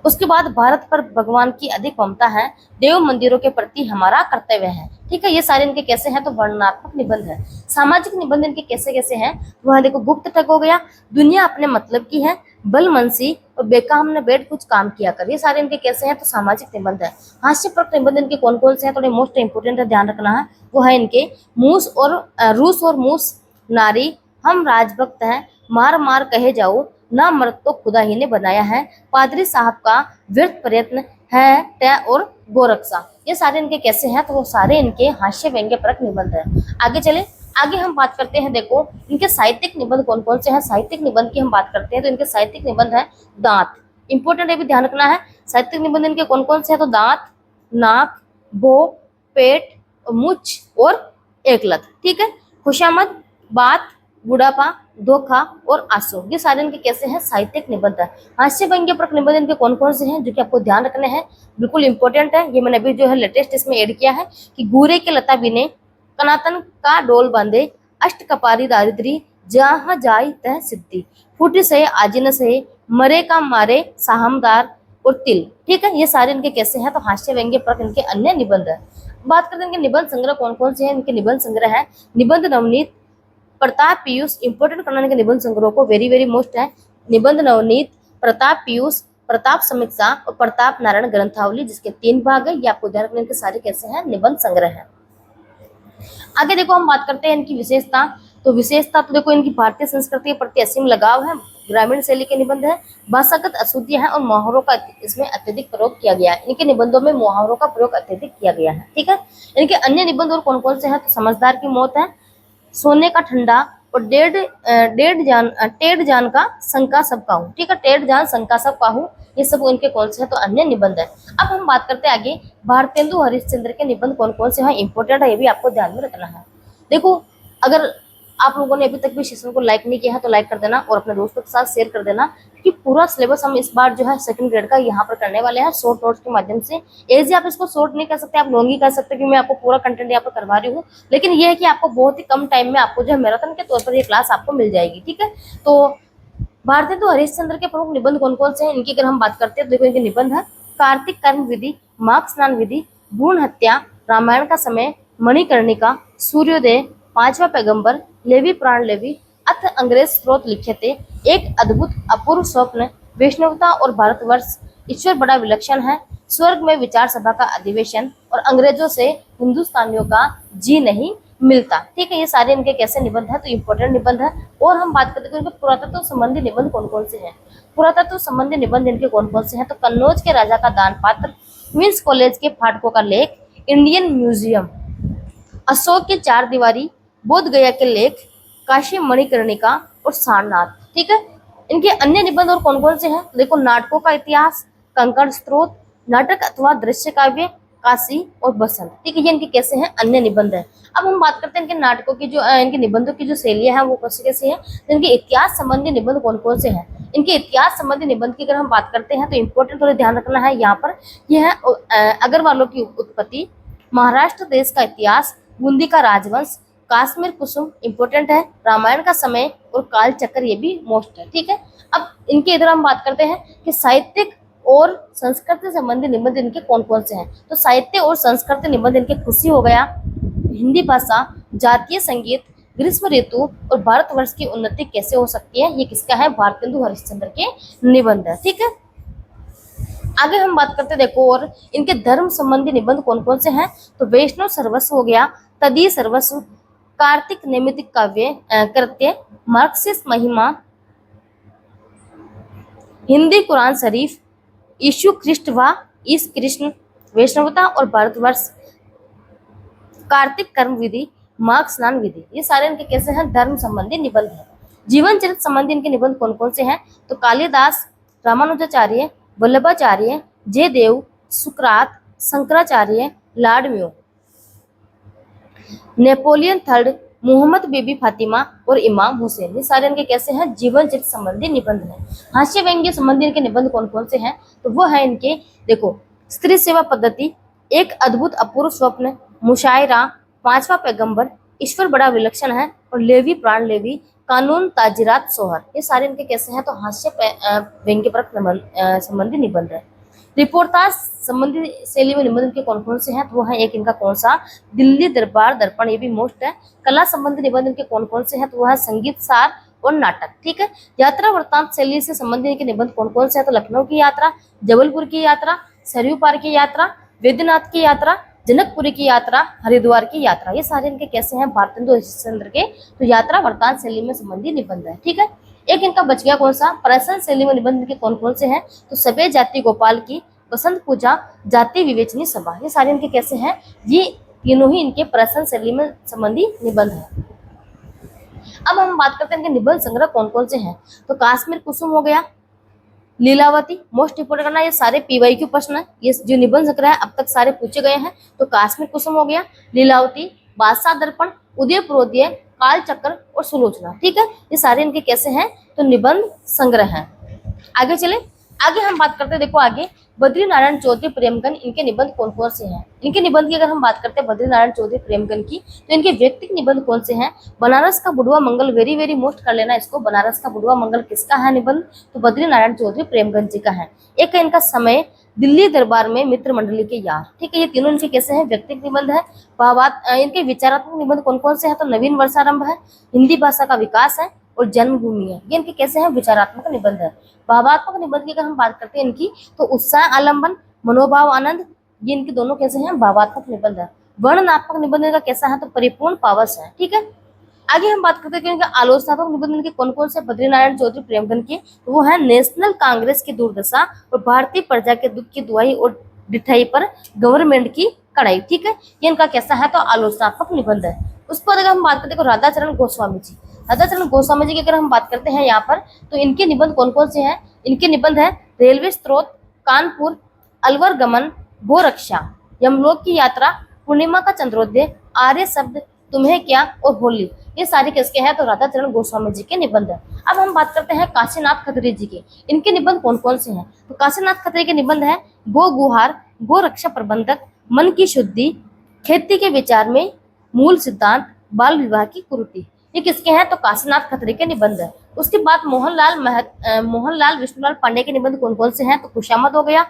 उसके बाद भारत पर भगवान की अधिक ममता है, देव मंदिरों के प्रति हमारा कर्तव्य है। ठीक है, ये सारे इनके कैसे हैं? तो वर्णनात्मक निबंध है। सामाजिक निबंध इनके कैसे कैसे हैं? वह देखो, गुप्त ठग हो गया, दुनिया अपने मतलब की है, बलमनसी और बेका हमने बैठ कुछ काम किया कर, ये सारे इनके कैसे हैं तो सामाजिक निबंध है। हास्यप्रक निबंध इनके कौन कौन से हैं, थोड़े मोस्ट इंपोर्टेंट है, ध्यान रखना है। वो है इनके रूस और मूस, नारी, हम राजभक्त हैं, मार मार कहे जाओ, ना मर्द तो खुदा ही ने बनाया है, पादरी साहब का व्यर्थ प्रयत्न है, तय और गोरक्षा। ये सारे इनके कैसे हैं तो वो सारे इनके हास्य व्यंग्य परक निबंध है। आगे चले, आगे हम बात करते हैं, देखो इनके साहित्यिक निबंध कौन कौन से हैं। साहित्यिक निबंध की हम बात करते हैं तो इनके साहित्यिक निबंध है दांत, इंपोर्टेंट है, भी ध्यान रखना है। साहित्यिक निबंध इनके कौन कौन से हैं तो दांत, नाक, भो, पेट, मुछ और एकलत, ठीक है। खुशामद, बात, बुढ़ापा, धोखा और आंसू, ये सारे इनके कैसे हैं साहित्यिक निबंध है। हास्य व्यंग्य परक निबंध इनके कौन कौन से हैं जो कि आपको ध्यान रखने हैं, बिल्कुल इंपॉर्टेंट है। ये मैंने अभी जो है लेटेस्ट इसमें ऐड किया है कि गूरे के लता बिने, कनातन का डोल बांधे, अष्ट कपारी दारिद्री, जहाँ जाय तह सिद्धि, फूटी सहे आजी न सहे, मरे का मारे साहमदार और तिल, ठीक है। ये सारे इनके कैसे हैं तो हास्य व्यंग्य परक इनके अन्य निबंध है। बात करते हैं इनके निबंध संग्रह कौन कौन से हैं। इनके निबंध संग्रह है निबंध नवनीत, प्रताप पीयूष, इंपोर्टेंट करना के निबंध संग्रह को, वेरी वेरी मोस्ट है। निबंध नवनीत, प्रताप पीयूष, प्रताप समीक्षा और प्रताप नारायण ग्रंथावली, जिसके 3 भाग है। ये आपको ध्यान रखने के सारे कैसे हैं निबंध संग्रह है। आगे देखो हम बात करते हैं इनकी विशेषता, तो विशेषता तो देखो इनकी भारतीय संस्कृति के प्रति असीम लगाव है, ग्रामीण शैली के निबंध है, भाषागत अशुद्धियां हैं और मुहावरों का इसमें अत्यधिक प्रयोग किया गया है। इनके निबंधों में मुहावरों का प्रयोग अत्यधिक किया गया है, ठीक है। इनके अन्य निबंध और कौन कौन से हैं तो समझदार की मौत है, सोने का ठंडा और टेढ़ जान का शंका सब काहू, ठीक है। टेढ़ जान शंका सब काहू, ये सब इनके कौन से हैं तो अन्य निबंध है। अब हम बात करते हैं आगे भारतेंदु हरिश्चंद्र के निबंध कौन कौन से हैं, इंपोर्टेंट है, ये भी आपको ध्यान में रखना है। देखो अगर आप लोगों ने अभी तक भी सेशन को लाइक नहीं किया है तो लाइक कर देना और अपने दोस्तों के साथ शेयर कर देना, क्योंकि पूरा सिलेबस हम इस बार जो है सेकंड ग्रेड का यहाँ पर करने वाले हैं शॉर्ट नोट्स के माध्यम से। एजी आप इसको शॉर्ट नहीं कर सकते, आप लॉन्ग ही कर सकते, क्योंकि मैं आपको पूरा कंटेंट यहाँ पर करवा रही हूँ, लेकिन ये है कि आपको बहुत ही कम टाइम में आपको जो है मैराथन के तौर पर ये क्लास आपको मिल जाएगी, ठीक है। तो भारतेंदु हरिश्चंद्र के प्रमुख निबंध कौन कौन से हैं, इनकी अगर हम बात करते हैं तो देखो इनके निबंध है कार्तिक कर्म विधि, माघ स्नान विधि, भ्रूण हत्या, रामायण का समय, मणिकर्णिका, सूर्योदय, 5वां पैगंबर, लेवी प्राण लेवी, अथ अंग्रेज स्रोत लिखे थे, एक अद्भुत अपूर्व स्वप्न, वैष्णवता और भारतवर्ष, ईश्वर बड़ा विलक्षण है, स्वर्ग में विचार सभा का अधिवेशन और अंग्रेजों से हिंदुस्तानियों का जी नहीं मिलता, ठीक है। ये सारे इनके कैसे निबंध है तो इंपोर्टेंट निबंध है। और हम बात करते हैं इनके पुरातत्व संबंधी निबंध कौन कौन से हैं। पुरातत्व संबंधी निबंध इनके कौन कौन से हैं तो कन्नौज के राजा का दान पात्र, क्वींस कॉलेज के फाटकों का लेख, इंडियन म्यूजियम, अशोक की 4 दीवारी, बोध गया के लेख, काशी मणिकर्णिका और सारनाथ, ठीक है। इनके अन्य निबंध और कौन कौन से हैं देखो नाटकों का इतिहास, कंकड़ स्त्रोत, नाटक अथवा दृश्य काव्य, काशी और बसंत, ठीक है। ये इनके कैसे हैं अन्य निबंध है। अब हम बात करते हैं इनके नाटकों की जो इनके निबंधों की जो शैलियां हैं वो कैसे कैसे हैं। तो इनके इतिहास संबंधी निबंध कौन कौन से हैं। इनके इतिहास संबंधी निबंध की अगर हम बात करते हैं तो इंपोर्टेंट थोड़ा ध्यान रखना है यहाँ पर, यह है अग्रवालों की उत्पत्ति, महाराष्ट्र देश का इतिहास, बूंदी का राजवंश, काश्मीर कुसुम इंपोर्टेंट है, रामायण का समय और काल चक्र, ये भी मोस्ट है, ठीक है। अब इनके इधर हम बात करते हैं कि साहित्यिक और संस्कृति संबंधी निबंध इनके कौन कौन से हैं। तो साहित्य और संस्कृति निबंध इनके खुशी हो गया, हिंदी भाषा, जातीय संगीत, ग्रीष्म ऋतु और भारतवर्ष की उन्नति कैसे हो सकती है, ये किसका है भारतेंदु हरिश्चंद्र के निबंध है, ठीक है। आगे हम बात करते हैं देखो और इनके धर्म संबंधी निबंध कौन कौन से हैं। तो वैष्णव सर्वस्व हो गया, तदीय सर्वस्व, कार्तिक नैमित्तिक काव्य कृत्य, मार्क्सिस्ट महिमा, हिंदी कुरान शरीफ, यीशु ख्रिस्ट व ईस कृष्ण, वैष्णवता और भारतवर्ष, कार्तिक कर्म विधि, माघ स्नान विधि, ये सारे इनके कैसे हैं धर्म संबंधी निबंध हैं। जीवन चरित्र संबंधी इनके निबंध कौन कौन से हैं। तो कालिदास, रामानुजाचार्य, वल्लभाचार्य, जयदेव, सुकरात, शंकराचार्य, लाडम्यू, नेपोलियन थर्ड, मोहम्मद बीबी फातिमा और इमाम हुसैन, ये सारे इनके कैसे हैं जीवन चरित्र संबंधी निबंध हैं। हास्य व्यंग्य संबंधी इनके निबंध कौन कौन से हैं तो वो है इनके देखो स्त्री सेवा पद्धति, एक अद्भुत अपूर्व स्वप्न, मुशायरा, 5वां पैगंबर, ईश्वर बड़ा विलक्षण है और लेवी प्राण लेवी, कानून ताजिरात सोहर, ये सारे इनके कैसे हैं तो हास्य व्यंग्य पर संबंधी निबंध है। रिपोर्टाज संबंधी शैली में निबंध के कौन कौन से हैं तो वो है एक इनका कौन सा दिल्ली दरबार दर्पण, ये भी मोस्ट है। कला संबंधी निबंध के कौन कौन से हैं तो वह है संगीत सार, और नाटक। ठीक है, यात्रा वृत्तांत शैली से संबंधित इनके निबंध कौन कौन से हैं? तो लखनऊ की यात्रा, जबलपुर की यात्रा, सरयू पार की यात्रा, वैद्यनाथ की यात्रा, जनकपुरी की यात्रा, हरिद्वार की यात्रा। ये सारे इनके कैसे हैं? भारतेंदु हरिश्चंद्र के तो यात्रा वृत्तांत शैली में संबंधित निबंध है। ठीक है, एक इनका बच गया कौन सा? प्रहसन शैली में निबंध के कौन कौन से हैं? तो सभ्य जाति गोपाल की, बसंत पूजा, जाति विवेचनी सभा। ये सारे इनके कैसे हैं? ये तीनों ही इनके प्रहसन शैली में संबंधित निबंध है। अब हम बात करते हैं इनके निबंध संग्रह कौन कौन से हैं। तो काश्मीर कुसुम हो गया, लीलावती, मोस्ट इंपोर्टेंट करना, ये सारे पीवाईक्यू प्रश्न है, ये जो निबंध संग्रह है अब तक सारे पूछे गए हैं। तो काश्मीर कुसुम हो गया, लीलावती, बादशाह दर्पण, उदयपुरोदय, काल चक्र और सुलोचना। ठीक है, ये सारे इनके कैसे हैं? तो निबंध संग्रह हैं। आगे चले, आगे हम बात करते हैं, देखो आगे बद्रीनारायण चौधरी प्रेमगन, इनके निबंध कौन कौन से हैं? इनके निबंध की अगर हम बात करते हैं बद्रीनारायण चौधरी प्रेमगन की, तो इनके व्यक्तिगत निबंध कौन से हैं? बनारस का बुढ़वा मंगल, वेरी वेरी मोस्ट कर लेना इसको, बनारस का बुढ़वा मंगल किसका है निबंध? तो बद्रीनारायण चौधरी प्रेमगन जी का है। एक है इनका समय, दिल्ली दरबार में मित्र मंडली के यार। ठीक है, ये तीनों इनके कैसे हैं? व्यक्तिगत निबंध है। इनके विचारात्मक निबंध कौन कौन से हैं? तो नवीन वर्षारंभ है, हिंदी भाषा का विकास है और जन्मभूमि है। ये इनके कैसे हैं? विचारात्मक निबंध है। भावात्मक निबंध की अगर हम बात करते हैं इनकी, तो उत्साह आलंबन, मनोभाव आनंद, ये इनके दोनों कैसे हैं? भावात्मक निबंध है। वर्णनात्मक निबंध इनका कैसा है? तो परिपूर्ण पावस है। ठीक है, आगे हम बात करते हैं कि इनके आलोचनात्मक निबंध इनके कौन कौन से? बद्रीनारायण चौधरी प्रेमगन के, तो वो है नेशनल कांग्रेस की दुर्दशा और भारतीय प्रजा के दुख की दुहाई और डिठाई पर गवर्नमेंट की कड़ाई। ठीक है, ये इनका कैसा है? तो आलोचनात्मक निबंध है। उस पर अगर हम बात करते हैं राधाचरण गोस्वामी जी, राधाचरण गोस्वामी जी की अगर हम बात करते हैं यहाँ पर, तो इनके निबंध कौन कौन से हैं? इनके निबंध है रेलवे स्त्रोत, कानपुर, अलवर गमन, गोरक्षा, यमलोक की यात्रा, पूर्णिमा का चंद्रोदय, आर्य शब्द, तुम्हें क्या और होली। ये सारे किसके हैं? तो राधाचरण गोस्वामी जी के निबंध है। अब हम बात करते हैं काशीनाथ खत्री जी के, इनके निबंध कौन कौन से हैं? तो काशीनाथ खत्री के निबंध है गो गुहार, गो रक्षा प्रबंधक, मन की शुद्धि, खेती के विचार में मूल सिद्धांत, बाल विवाह की कुरीति। ये किसके हैं? तो काशीनाथ खत्री के निबंध है। उसके बाद मोहनलाल विष्णुलाल पांडे के निबंध कौन कौन से हैं? तो खुशामद हो गया,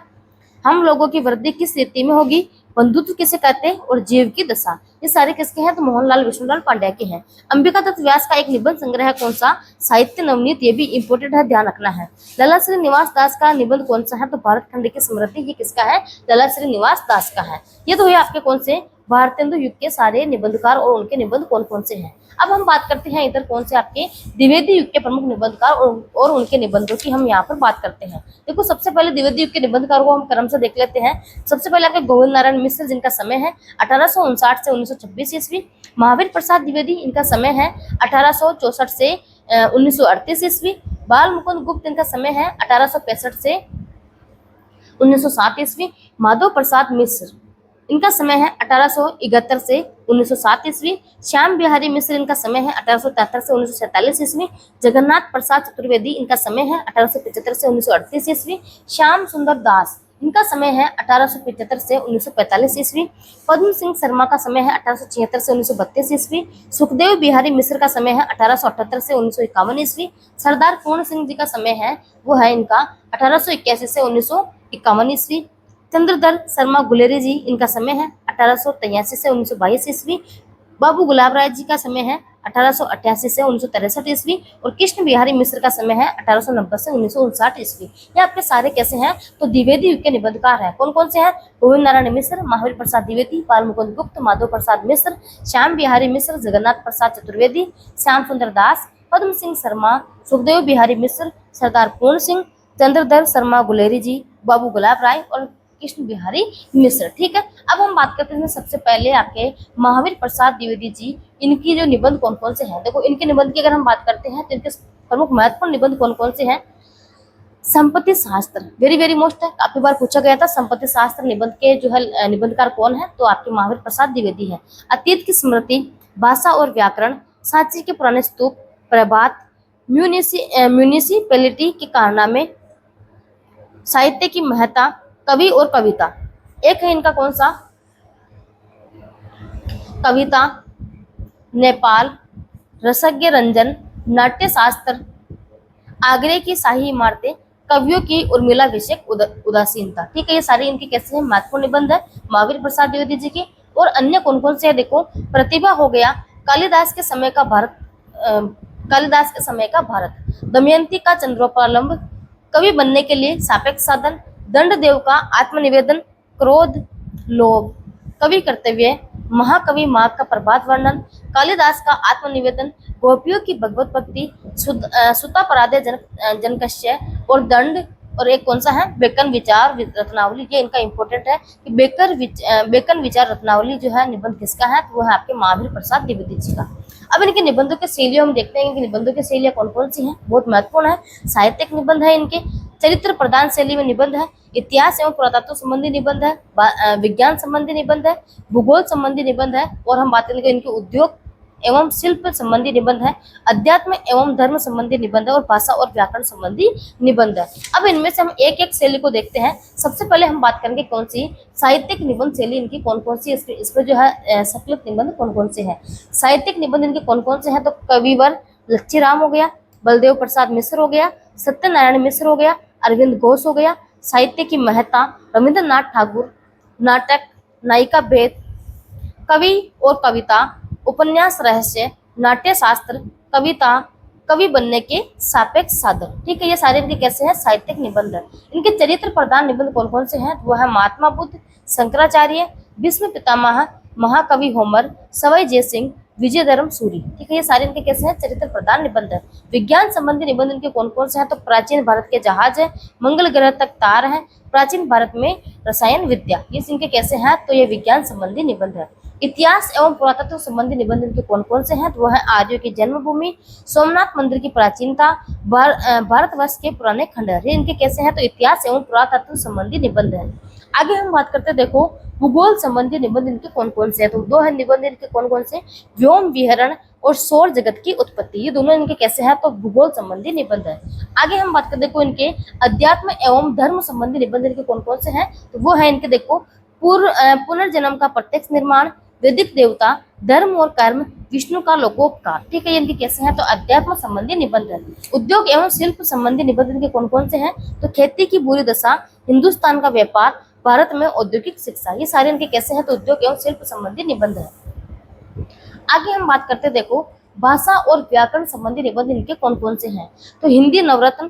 हम लोगों की वृद्धि किस स्थिति में होगी, बंधुत्व किसे कहते हैं और जीव की दशा। ये सारे किसके हैं? तो मोहनलाल विष्णुलाल पांड्या के हैं। अंबिका दत्त व्यास का एक निबंध संग्रह है, कौन सा? साहित्य नवनीत, ये भी इंपोर्टेंट है, ध्यान रखना है। लाला श्रीनिवास दास का निबंध कौन सा है? तो भारत खंड की स्मृति, ये किसका है? लाला श्रीनिवास दास का है। ये तो है आपके कौन से? भारतेंदु युग के सारे निबंधकार और उनके निबंध कौन कौन से हैं। अब हम बात करते हैं इधर कौन से आपके द्विवेदी युग के प्रमुख निबंधकार और उनके निबंधों की हम यहाँ पर बात करते हैं। देखो सबसे पहले द्विवेदी युग के निबंधकारों को हम क्रम से देख लेते हैं। सबसे पहले आपके गोविंद नारायण मिश्र, जिनका समय है 1859 से 1926 ईस्वी। महावीर प्रसाद द्विवेदी, इनका समय है 1864 से 1938 ईस्वी। बाल मुकुंद गुप्त, इनका समय है 1865 से 1907 ईस्वी। माधव प्रसाद मिश्र, इनका समय है 1871 से 1907 ईस्वी। श्याम बिहारी मिश्र, इनका समय है 1873 से 1947 ईस्वी। जगन्नाथ प्रसाद चतुर्वेदी, इनका समय है 1875 से 1938 ईस्वी। श्याम सुंदर दास, इनका समय है 1875 से 1945 ईस्वी। पद्म सिंह शर्मा का समय है 1876 से 1932 ईस्वी। सुखदेव बिहारी मिश्र का समय है 1878 से 1951 ईस्वी। सरदार पूर्ण सिंह जी का समय है वो है इनका 1881 से 1951 ईस्वी। चंद्रधर शर्मा गुलेरी जी, इनका समय है 1883 से 1922 ईस्वी। बाबू गुलाब राय जी का समय है 1888 से 1963 ईस्वी। और कृष्ण बिहारी मिश्र का समय है 1890 से 1959 ईस्वी। ये आपके सारे कैसे हैं? तो द्विवेदी युग के निबंधकार हैं। कौन कौन से हैं? गोविंद नारायण मिश्र, महावीर प्रसाद द्विवेदी, बाल मुकुंद गुप्त, माधव प्रसाद मिश्र, श्याम बिहारी मिश्र, जगन्नाथ प्रसाद चतुर्वेदी, श्याम सुंदर दास, पद्म सिंह शर्मा, सुखदेव बिहारी मिश्र, सरदार पूर्ण सिंह, चंद्रधर शर्मा गुलेरी जी, बाबू गुलाब राय और कृष्ण बिहारी मिश्र। ठीक है, अब हम बात करते हैं सबसे पहले आपके महावीर प्रसाद द्विवेदी जी, इनकी जो निबंध कौन कौन से हैं। देखो इनके निबंध की अगर हम बात करते हैं तो इनके प्रमुख महत्वपूर्ण निबंध कौन कौन से हैं। संपत्ति शास्त्र, वेरी वेरी मोस्ट है, काफी बार पूछा गया था। संपत्ति शास्त्र निबंध के जो है निबंधकार कौन है? तो आपके महावीर प्रसाद द्विवेदी है। अतीत की स्मृति, भाषा और व्याकरण, सांची के पुराने स्तूप, प्रभात, म्यूनिसिपैलिटी के कारनामे, साहित्य की महत्ता, कवि और कविता। एक है इनका कौन सा? कविता, नेपाल, रसज्ञ रंजन, नाट्य शास्त्र, आगरे की शाही इमारतें, कवियों की उर्मिला विषयक उदासीनता। ठीक है, ये सारे इनके कैसे हैं? महत्वपूर्ण निबंध है महावीर प्रसाद द्विवेदी जी के। और अन्य कौन कौन से है? देखो प्रतिभा हो गया, कालिदास के समय का भारत कालिदास के समय का भारत, दमयंती का चंद्रोपालंब, कवि बनने के लिए सापेक्ष साधन, दंडदेव का आत्मनिवेदन, क्रोध, लोभ, कवि कर्तव्य, महाकवि माघ का प्रभात वर्णन, कालिदास का आत्मनिवेदन, गोपियों की भगवत भक्ति, सुता पराधे जनकश्य और दंड, और एक कौन सा है, बेकन विचार रत्नावली। ये इनका इंपॉर्टेंट है कि बेकन विचार रत्नावली जो है निबंध किसका है, तो वो है आपके महावीर प्रसाद द्विवेदी जी का। अब इनके निबंधों के शैलियों हम देखते हैं, इनके निबंधों की शैलियां कौन कौन सी हैं, बहुत महत्वपूर्ण है। साहित्यिक निबंध है इनके, चरित्र प्रधान शैली में निबंध है, इतिहास एवं पुरातत्व संबंधी निबंध है, विज्ञान संबंधी निबंध है, भूगोल संबंधी निबंध है, और हम बात करेंगे इनके उद्योग एवं शिल्प संबंधी निबंध है, अध्यात्म एवं धर्म संबंधी निबंध है, और भाषा और व्याकरण संबंधी निबंध है। अब इनमें से हम एक एक शैली को देखते हैं। सबसे पहले हम बात करेंगे कौन सी साहित्यिक निबंध शैली इनकी कौन कौन सी, इसमें जो है संकलित निबंध कौन कौन से हैं। साहित्यिक निबंध इनके कौन कौन से हैं, तो कविवर लच्छीराम हो गया, बलदेव प्रसाद मिश्र हो गया, सत्यनारायण मिश्र हो गया, अरविंद घोष हो गया, साहित्य की महत्ता, रविंद्रनाथ ठाकुर, नाटक, नायिका भेद, कवि और कविता, उपन्यास रहस्य, नाट्य शास्त्र, कविता, कवि बनने के सापेक्ष साधन। ठीक है, ये सारे इनके कैसे हैं, साहित्यिक निबंध है। इनके चरित्र प्रधान निबंध कौन कौन से हैं, वो है महात्मा बुद्ध, शंकराचार्य, भीष्म पितामह, महाकवि होमर, सवाई जयसिंह, विजयधर्म सूरी। ठीक है, ये सारे इनके कैसे हैं, चरित्र प्रधान निबंध है। विज्ञान संबंधी निबंध इनके कौन कौन से हैं, तो प्राचीन भारत के जहाज है, मंगल ग्रह तक तार है, प्राचीन भारत में रसायन विद्या, ये इनके कैसे हैं, तो ये विज्ञान संबंधी निबंध है। इतिहास एवं पुरातत्व संबंधी निबंध इनके कौन कौन से हैं, तो वह है आर्यों की जन्मभूमि, सोमनाथ मंदिर की प्राचीनता, भारतवर्ष के पुराने खंडहर, ये इनके कैसे हैं, तो इतिहास एवं पुरातत्व संबंधी निबंध है। आगे हम बात करते हैं, देखो भूगोल संबंधी निबंध इनके कौन कौन से हैं, तो दो है निबंध इनके कौन कौन से, व्योम विहरण और सौर जगत की उत्पत्ति, ये दोनों इनके कैसे हैं, तो भूगोल संबंधी निबंध है। आगे हम बात करते देखो इनके अध्यात्म एवं धर्म संबंधी निबंध इनके कौन कौन से हैं, तो वो है इनके देखो पुनर्जन्म का प्रत्यक्ष निर्माण, वैदिक देवता, धर्म और कर्म, विष्णु का लोकोपकार। ठीक है, ये इनके कैसे हैं, तो अध्यात्म संबंधी निबंध है। उद्योग एवं शिल्प संबंधी निबंध इनके कौन कौन से हैं, तो खेती की बुरी दशा, हिंदुस्तान का व्यापार, भारत में औद्योगिक शिक्षा, ये सारे इनके कैसे हैं, तो उद्योग एवं शिल्प संबंधी निबंध है। आगे हम बात करते देखो भाषा और व्याकरण संबंधी निबंध इनके कौन कौन से हैं, तो हिंदी नवरत्न,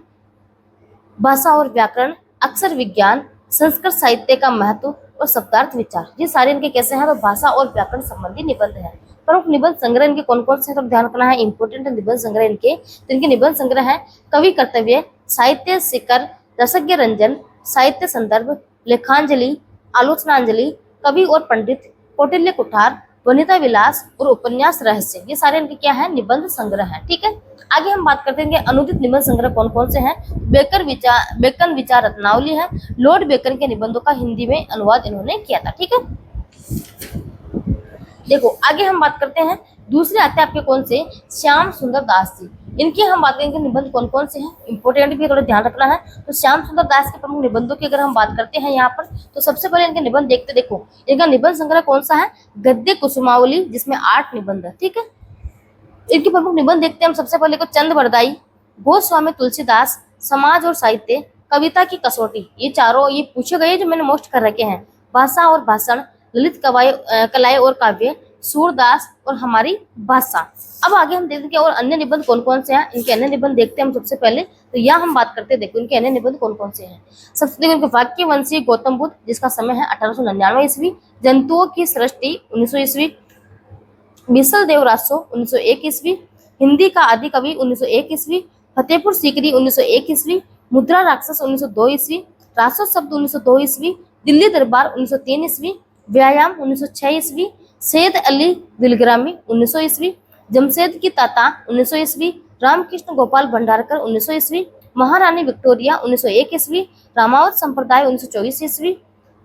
भाषा और व्याकरण, अक्षर विज्ञान, संस्कृत साहित्य का महत्व और शब्दार्थ विचार, ये सारे इनके कैसे हैं, तो भाषा और व्याकरण संबंधी निबंध है। प्रमुख निबंध संग्रह इनके कौन कौन से हैं, तो ध्यान रखना है, इंपोर्टेंट निबंध संग्रह इनके, तो इनके निबंध संग्रह है कवि कर्तव्य, साहित्य शिखर, रसज्ञ रंजन, साहित्य संदर्भ, लेखांजलि, आलोचनांजलि, कवि और पंडित, कौटिल्य कुठार, वनिता विलास और उपन्यास रहस्य, ये सारे इनके क्या है, निबंध संग्रह है। ठीक है, आगे हम बात करते हैं अनुदित निबंध संग्रह कौन कौन से हैं। बेकन विचार रत्नावली है, लॉर्ड बेकन के निबंधों का हिंदी में अनुवाद इन्होंने किया था। ठीक है, देखो आगे हम बात करते हैं, दूसरे आते हैं आपके कौन से, श्याम सुंदर दास जी, इनके हम बात करेंगे निबंध कौन कौन से हैं, इंपोर्टेंट भी थोड़ा ध्यान रखना है। तो श्याम सुंदर दास के प्रमुख निबंधों की अगर हम बात करते हैं यहाँ पर, तो सबसे पहले इनके निबंध देखते, देखो इनका निबंध संग्रह कौन सा है, गद्य कुसुमावली, जिसमें 8 निबंध है। ठीक है, इनके प्रमुख निबंध देखते हैं हम, सबसे पहले को चंद बरदाई, गोस्वामी तुलसीदास, समाज और साहित्य, कविता की कसौटी, ये चारों ये पूछे गए जो मैंने मोस्ट कर रखे हैं, भाषा और भाषण, ललित कलाएं और काव्य, सूरदास और हमारी भाषा। अब आगे हम देखते हैं और अन्य निबंध कौन कौन से हैं, इनके अन्य निबंध देखते हैं हम सबसे पहले। तो यहाँ हम बात करते हैं, देखो इनके अन्य निबंध कौन कौन से हैं। सबसे देखो वाक्यवंशी गौतम बुद्ध, जिसका समय है 1899 ईस्वी, जंतुओं की सृष्टि 1900 ईस्वी, मिसल देव रासो 1901 ईस्वी, हिंदी का आदि कवि 1901 ईस्वी, फतेहपुर सीकरी 1901 ईस्वी, मुद्रा राक्षस 1902 ईस्वी, रासो शब्द 1902 ईस्वी, दिल्ली दरबार 1903 ईस्वी, व्यायाम 1906 ईस्वी, सैयद अली दिलग्रामी 1900 ईस्वी, जमशेद की ताता 1900 ईस्वी, रामकृष्ण गोपाल भंडारकर 1900 ईस्वी, महारानी विक्टोरिया 1901 ईस्वी, रामावत संप्रदाय 1924 ईस्वी,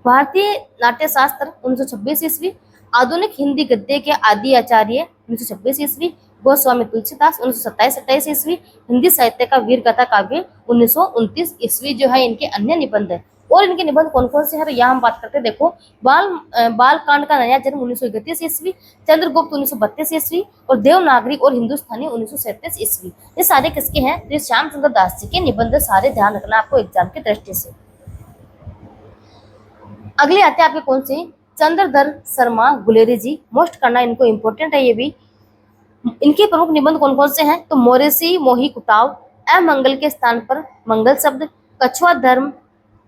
भारतीय नाट्यशास्त्र 1926 ईस्वी, आधुनिक हिंदी गद्य के आदि आचार्य 1926 ईस्वी, गोस्वामी तुलसीदास 1927-28 ईस्वी, हिंदी साहित्य का वीर गाथा काव्य 1929 ईस्वी जो है इनके अन्य निबंध है। और इनके निबंध कौन कौन से हैं, तो यहाँ हम बात करते हैं, देखो बाल कांड का नया जन्म 1931 ईस्वी, चंद्रगुप्त 1932 ईस्वी और देवनागरी और हिंदुस्तानी 1937 ईस्वी, ये सारे किसके हैं, तो श्याम सुंदर दास जी के निबंध, सारे ध्यान रखना आपको एग्जाम की दृष्टि से। अगले आते हैं आपके कौन से, चंद्रधर शर्मा गुलेरी जी, मोस्ट करना इनको इंपॉर्टेंट है ये भी। इनके प्रमुख निबंध कौन कौन से हैं? तो मोरेसी मोही कुटाव, अमंगल के स्थान पर मंगल शब्द, कछुआ धर्म,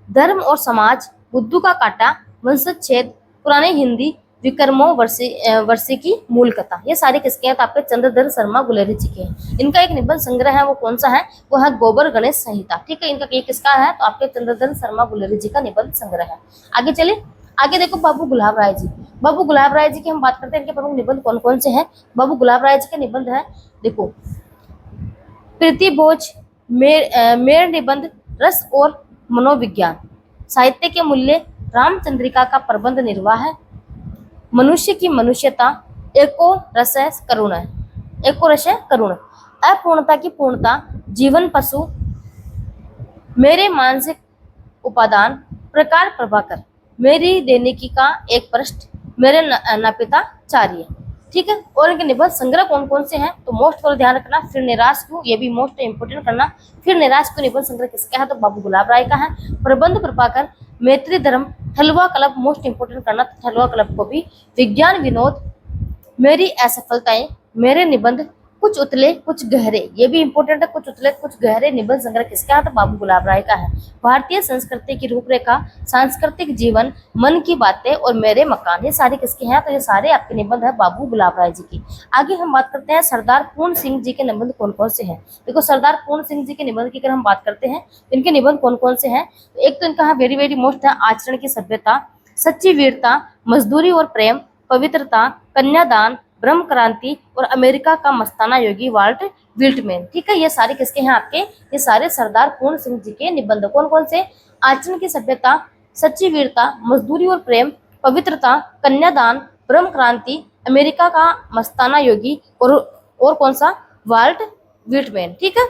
धर्म और समाज, बुद्धू का कांटा, वंशज छेद, पुरानी हिंदी, विक्रमो वर्षी की मूल कथा। ये सारे किसके हैं? तो आपके चंद्रधर शर्मा गुलेरी जी के हैं। इनका एक निबंध संग्रह है, वो कौन सा है? वो है गोबर गणेश संहिता। ठीक है, इनका ये किसका है? तो आपके चंद्रधर शर्मा गुलेरी जी का निबंध संग्रह है। आगे चले, आगे देखो बाबू गुलाब राय जी। बाबू गुलाब राय जी की हम बात करते हैं, इनके प्रमुख निबंध कौन कौन से हैं? बाबू गुलाब राय जी के निबंध है, देखो, प्रीति भोज, मेर निबंध, रस और मनोविज्ञान, साहित्य के मूल्य, रामचंद्रिका का प्रबंध निर्वाह है, मनुष्य की मनुष्यता, एको रस करुण है, एको रस करुण, अपूर्णता की पूर्णता, जीवन पशु, मेरे मानसिक उपादान, प्रकार प्रभाकर, मेरी दैनिकी का एक पृष्ठ, मेरे नापिता चार्य। ठीक है, और इनके निबंध संग्रह कौन कौन से हैं? तो मोस्ट को ध्यान रखना, फिर निराश क्यों, ये भी मोस्ट इंपोर्टेंट करना। फिर निराश क्यों निबंध संग्रह किसका है? तो बाबू गुलाब राय का है। प्रबंध प्रभाकर, मैत्री धर्म, थलवा क्लब मोस्ट इंपोर्टेंट करना, थलवा क्लब को भी। विज्ञान विनोद, मेरी असफलताएं, मेरे निबंध, कुछ उतले कुछ गहरे, ये भी इंपॉर्टेंट है, कुछ उतले कुछ गहरे निबंध संग्रह किसका है? तो बाबू गुलाब राय का है। भारतीय संस्कृति की रूपरेखा, सांस्कृतिक जीवन, मन की बातें और मेरे मकान, ये सारे किसके हैं? तो ये सारे आपके निबंध है बाबू गुलाब राय जी की। आगे हम बात करते हैं सरदार पूर्ण सिंह जी के निबंध कौन कौन से हैं। देखो, सरदार पूर्ण सिंह जी के निबंध की अगर हम बात करते हैं, इनके निबंध कौन कौन से हैं? तो एक तो इनका वेरी वेरी मोस्ट है, आचरण की सभ्यता, सच्ची वीरता, मजदूरी और प्रेम, पवित्रता, कन्यादान, ब्रह्म क्रांति और अमेरिका का मस्ताना योगी वाल्ट विल्टमैन। ठीक है, ये सारे किसके हैं आपके? ये सारे सरदार पूर्ण सिंह जी के निबंध। कौन कौन से? आचरण की सभ्यता, सच्ची वीरता, मजदूरी और प्रेम, पवित्रता, कन्यादान, ब्रह्म क्रांति, अमेरिका का मस्ताना योगी और कौन सा? वाल्ट विल्टमैन। ठीक है,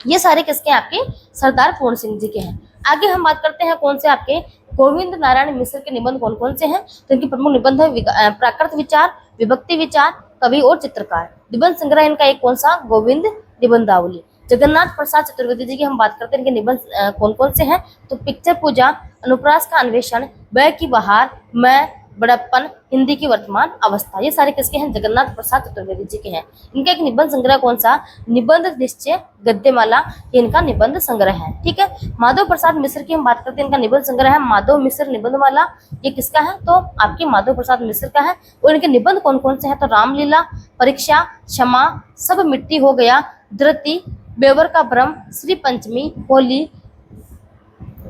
ये सारे किसके हैं? आपके सरदार पूर्ण सिंह जी के हैं। आगे हम बात करते हैं कौन से? आपके गोविंद नारायण मिश्र के निबंध कौन कौन से हैं? तो इनके प्रमुख निबंध है प्राकृत विचार, विभक्ति विचार, कवि और चित्रकार। निबंध संग्रह इनका एक कौन सा? गोविंद निबंधावली। जगन्नाथ प्रसाद चतुर्वेदी जी की हम बात करते हैं, इनके निबंध कौन कौन से हैं? तो पिक्चर पूजा, अनुप्रास का अन्वेषण, बै की बहार, मैं, बड़प्पन, हिंदी की वर्तमान अवस्था, ये सारे किसके हैं? जगन्नाथ प्रसाद चतुर्वेदी जी के हैं। इनका एक निबंध संग्रह कौन सा? निबंध निश्चय गद्यमाला, ये इनका निबंध संग्रह है। ठीक है, माधव प्रसाद मिश्र की हम बात करते हैं, इनका निबंध संग्रह है माधव मिश्र निबंधमाला, ये किसका है? तो आपके माधव प्रसाद मिश्र का है। और इनके निबंध कौन कौन से हैं? तो रामलीला, परीक्षा, क्षमा, सब मिट्टी हो गया, धृति, बेवर का भ्रम, श्री पंचमी, होली,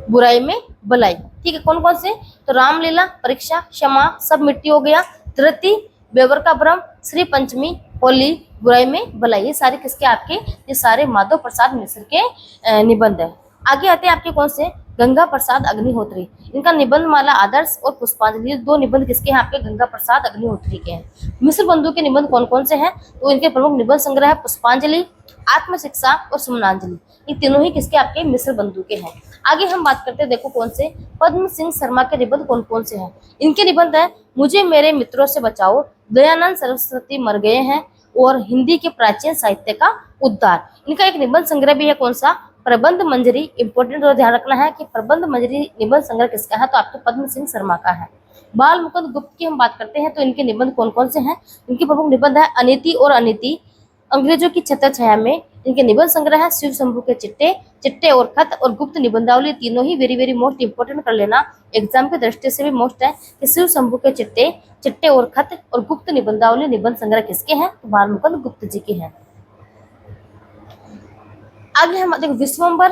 बुराई में भलाई। ठीक है, कौन कौन से? तो रामलीला, परीक्षा, क्षमा, सब मिट्टी हो गया, धृति, बेवर का भ्रम, श्री पंचमी, होली, बुराई में भलाई, ये सारे किसके? आपके ये सारे माधव प्रसाद मिश्र के निबंध है। आगे आते हैं आपके कौन से? गंगा प्रसाद अग्निहोत्री, इनका निबंध माला आदर्श और पुष्पांजलि, दो निबंध किसके हैं? आपके गंगा प्रसाद अग्निहोत्री के हैं। मिश्र बंधु के निबंध कौन कौन से हैं? तो इनके प्रमुख निबंध संग्रह है पुष्पांजलि, आत्मशिक्षा और सुमनांजलि, ये तीनों ही किसके? आपके मिश्र बंधु के हैं। आगे हम बात करते हैं, देखो कौन से? पद्म सिंह शर्मा के निबंध कौन कौन से हैं? इनके निबंध है मुझे मेरे मित्रों से बचाओ, दयानंद सरस्वती मर गए हैं और हिंदी के प्राचीन साहित्य का उद्धार। इनका एक निबंध संग्रह भी है, कौन सा? प्रबंध मंजरी। इंपोर्टेंट और ध्यान रखना है कि प्रबंध मंजरी निबंध संग्रह किसका है? तो आपके पद्म सिंह शर्मा का है। बाल मुकुंद गुप्त की हम बात करते हैं, तो इनके निबंध कौन कौन से हैं? इनके प्रमुख निबंध है अनीति और अनीति, अंग्रेजों की छत्रछाया में, इनके निबंध संग्रह है शिव शंभू के चिट्टे, चिट्टे और खत और गुप्त निबंधावली, तीनों ही वेरी वेरी मोस्ट इंपोर्टेंट कर लेना, एग्जाम की दृष्टि से भी मोस्ट है कि शिव शंभू के चिट्टे, चिट्टे और खत और गुप्त निबंधावली निबंध संग्रह किसके हैं? तो बाल मुकुंद गुप्त जी के हैं। आगे हम देखो विश्वम्बर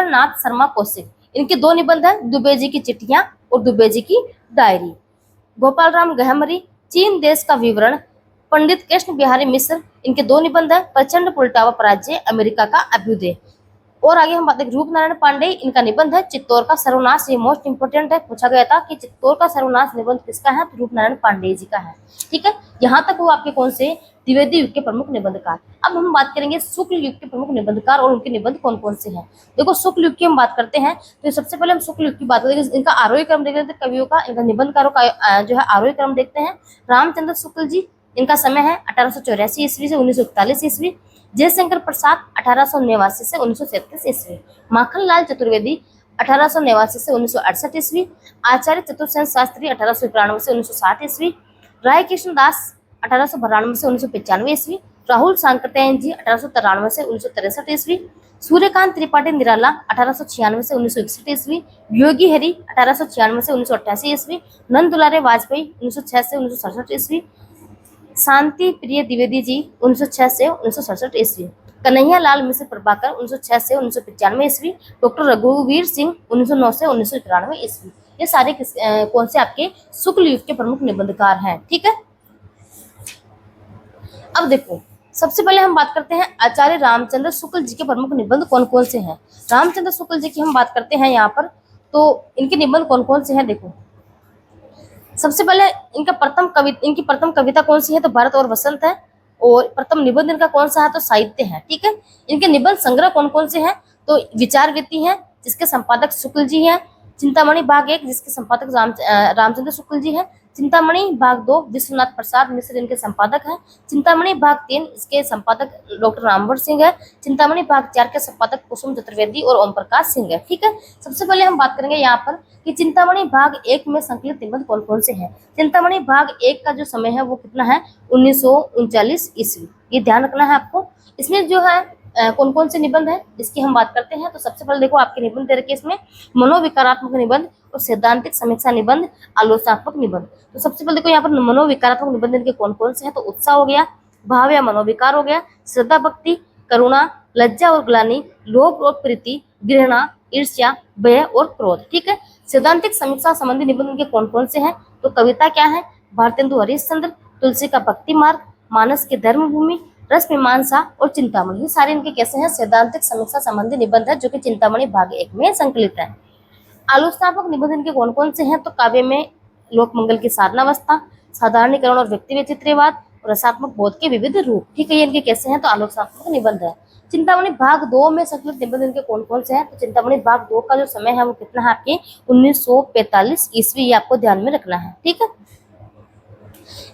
नाथ शर्मा कौशिक, इनके दो निबंध है, दुबे जी की चिट्ठियां और दुबे जी की डायरी। गोपाल राम गहमरी, चीन देश का विवरण, पंडित कृष्ण बिहारी मिश्र, इनके दो निबंध है, प्रचंड पुलटावा पराजय, अमेरिका का अभ्युदय। और आगे हम बात करें रूप नारायण पांडे, इनका निबंध है चित्तौर का सर्वनाश, ये मोस्ट इंपोर्टेंट है, पूछा गया था कि चित्तौर का सर्वनाश निबंध किसका है? तो रूप नारायण पांडे जी का है। ठीक है, यहाँ तक वो आपके कौन से? द्विवेदी युग के प्रमुख निबंधकार। अब हम बात करेंगे शुक्ल युग के प्रमुख निबंधकार और उनके निबंध कौन कौन से हैं। देखो शुक्ल युग की हम बात करते हैं, तो सबसे पहले हम शुक्ल युग की बात करेंगे, इनका आरोही क्रम देख लेते हैं, कवियों का, इनका निबंधकारों का जो है आरोही क्रम देखते हैं। रामचंद्र शुक्ल जी, इनका समय है 1884 ईस्वी से 1941 ईस्वी। जयशंकर प्रसाद 1889 से 1937 ईस्वी। माखनलाल चतुर्वेदी 1889 से 1968 ईस्वी। आचार्य चतुर्सेन शास्त्री 1891 से 1960 ईस्वी। राय कृष्ण दास 1892 से 1995 ईस्वी। राहुल सांकृत्यायन जी 1893 से 1963 ईस्वी। सूर्यकांत त्रिपाठी निराला 1896 से 1961 ईस्वी। योगी हरि 1896 से 1988 ईस्वी। नंद दुलारे वाजपेयी 1906 से 1967 ईस्वी। शांति प्रिय द्विवेदी जी 1906 से 1967 ईस्वी। कन्हैया लाल मिश्र प्रभाकर 1906 से 1995 ईस्वी। डॉक्टर रघुवीर सिंह 1909 से 1993 ईस्वी। ये सारे कौन से आपके शुक्ल युग के प्रमुख निबंधकार हैं। ठीक है, अब देखो सबसे पहले हम बात करते हैं आचार्य रामचंद्र शुक्ल जी के प्रमुख निबंध कौन कौन से हैं। रामचंद्र शुक्ल जी की हम बात करते हैं यहाँ पर, तो इनके निबंध कौन कौन से हैं। देखो सबसे पहले इनकी प्रथम कविता कौन सी है, तो भारत और वसंत है। और प्रथम निबंध इनका कौन सा है, तो साहित्य है। ठीक है, इनके निबंध संग्रह कौन कौन से हैं, तो विचार व्यक्ति है जिसके संपादक शुक्ल जी हैं। चिंतामणि भाग 1 जिसके संपादक रामचंद्र शुक्ल जी हैं। चिंतामणि भाग 2 विश्वनाथ प्रसाद मिश्र इनके संपादक हैं। चिंतामणि भाग 3 इसके संपादक डॉक्टर रामवर सिंह है। चिंतामणि भाग 4 के संपादक कुसुम चतुर्वेदी और ओम प्रकाश सिंह है। ठीक है, सबसे पहले हम बात करेंगे यहाँ पर कि चिंतामणि भाग 1 में संकलित निबंध कौन कौन से हैं। चिंतामणि भाग 1 का जो समय है वो कितना है, 1939 ईस्वी। ये ध्यान रखना है आपको। इसमें जो है कौन कौन से निबंध है इसकी हम बात करते हैं। तो सबसे पहले देखो आपके निबंध दे रखे इसमें मनोविकारात्मक निबंध और सैद्धांतिक समीक्षा निबंध, आलोचनात्मक निबंध। तो सबसे पहले देखो यहाँ पर मनोविकारात्मक निबंध इनके कौन कौन से हैं, तो उत्साह हो गया, भाव या मनोविकार हो गया, श्रद्धा भक्ति, करुणा, लज्जा और ग्लानि, लोभ और प्रीति, घृणा, ईर्ष्या, भय और क्रोध। ठीक है, सैद्धांतिक समीक्षा संबंधी निबंध इनके कौन कौन से हैं, तो कविता क्या है, भारतेंदु हरिश्चंद्र, तुलसी का भक्ति मार्ग, मानस की धर्म भूमि, रस मीमांसा और चिंतामणि। ये सारे इनके कैसे हैं, सैद्धांतिक समीक्षा संबंधी निबंध है जो कि चिंतामणि भाग 1 में संकलित है। आलोचनात्मक निबंध इनके कौन कौन से हैं, तो काव्य में लोकमंगल की साधनावस्था, साधारणीकरण और व्यक्ति वैचित्र्यवाद, रसात्मक बोध के विविध रूप। ठीक है, ये इनके कैसे हैं, तो आलोचनात्मक निबंध है। चिंतामणि भाग 2 में संकलित निबंध इनके कौन कौन से हैं, तो चिंतामणि भाग 2 का जो समय है वो कितना है आपके 1945 ईस्वी, ये आपको ध्यान में रखना है। ठीक है,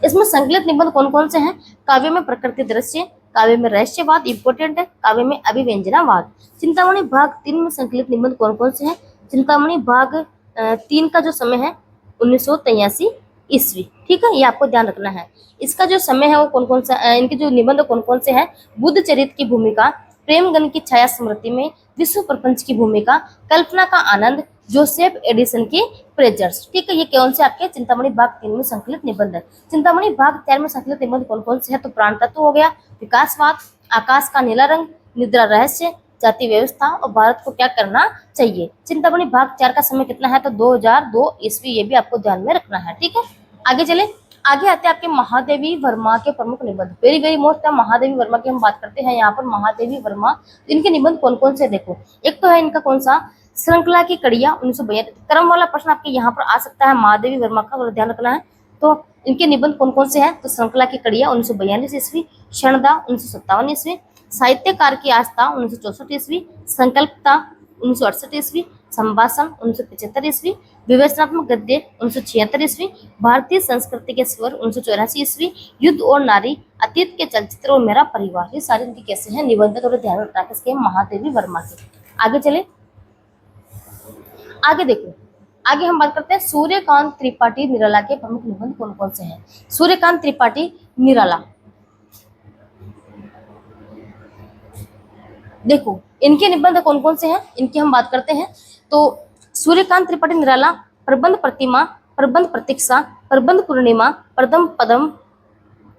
इसमें संकलित निबंध कौन कौन से हैं, काव्य में प्रकृति दृश्य, काव्य में रहस्यवाद इंपोर्टेंट है, काव्य में अभिव्यंजनावाद। चिंतामणि भाग 3 में संकलित निबंध कौन कौन से हैं, चिंतामणि भाग 3 का जो समय है 1983 ईस्वी। ठीक है, ये आपको ध्यान रखना है। इसका जो समय है वो कौन कौन सा, इनके जो निबंध कौन कौन से हैं, बुद्ध चरित्र की भूमिका, प्रेमगन की छाया स्मृति में, विश्व प्रपंच की भूमिका, कल्पना का आनंद, जोसेफ एडिसन के प्रेजर्स। ठीक है, ये कौन से आपके चिंतामणि भाग 3 में संकलित निबंध है। चिंतामणि भाग 4 में संकलित निबंध कौन कौन से हैं, तो प्राण तत्व हो गया, विकासवाद, आकाश का नीला रंग, निद्रा रहस्य, जाति व्यवस्था और भारत को क्या करना चाहिए। चिंतामणि भाग 4 का समय कितना है, तो 2002 ईस्वी, ये भी आपको ध्यान में रखना है। ठीक है, आगे चले, आगे आते हैं आपके महादेवी वर्मा के प्रमुख निबंध। वेरी वेरी मोस्ट है महादेवी वर्मा की हम बात करते हैं यहाँ पर। महादेवी वर्मा इनके निबंध कौन कौन से, देखो एक तो है इनका कौन सा, श्रृंखला की कड़ियां 1942। क्रम वाला प्रश्न आपके यहाँ पर आ सकता है, महादेवी वर्मा का ध्यान रखना है। तो इनके निबंध कौन कौन से हैं, तो श्रृंखला की कड़ियां 1942 ईस्वी, क्षणदा 1957 ईस्वी, साहित्यकार की आस्था 1964 ईस्वी, संकल्पता 1968 ईस्वी, संभाषण 1975 ईस्वी, विवेचनात्मक गद्य 1976 ईस्वी, भारतीय संस्कृति के स्वर 1984 ईस्वी, युद्ध और नारी, अतीत के चलचित्र और मेरा परिवार। ये सारे इनके कैसे हैं निबंध, थोड़ा ध्यान रखना है इसके महादेवी वर्मा के। आगे चले, आगे देखो, आगे हम बात करते हैं सूर्यकांत त्रिपाठी निराला के प्रमुख निबंध कौन कौन से हैं। सूर्यकांत त्रिपाठी निराला, देखो इनके निबंध कौन कौन से हैं, इनकी हम बात करते हैं। तो सूर्यकांत त्रिपाठी निराला, प्रबंध प्रतिमा, प्रबंध प्रतीक्षा, प्रबंध पूर्णिमा, प्रथम पदम,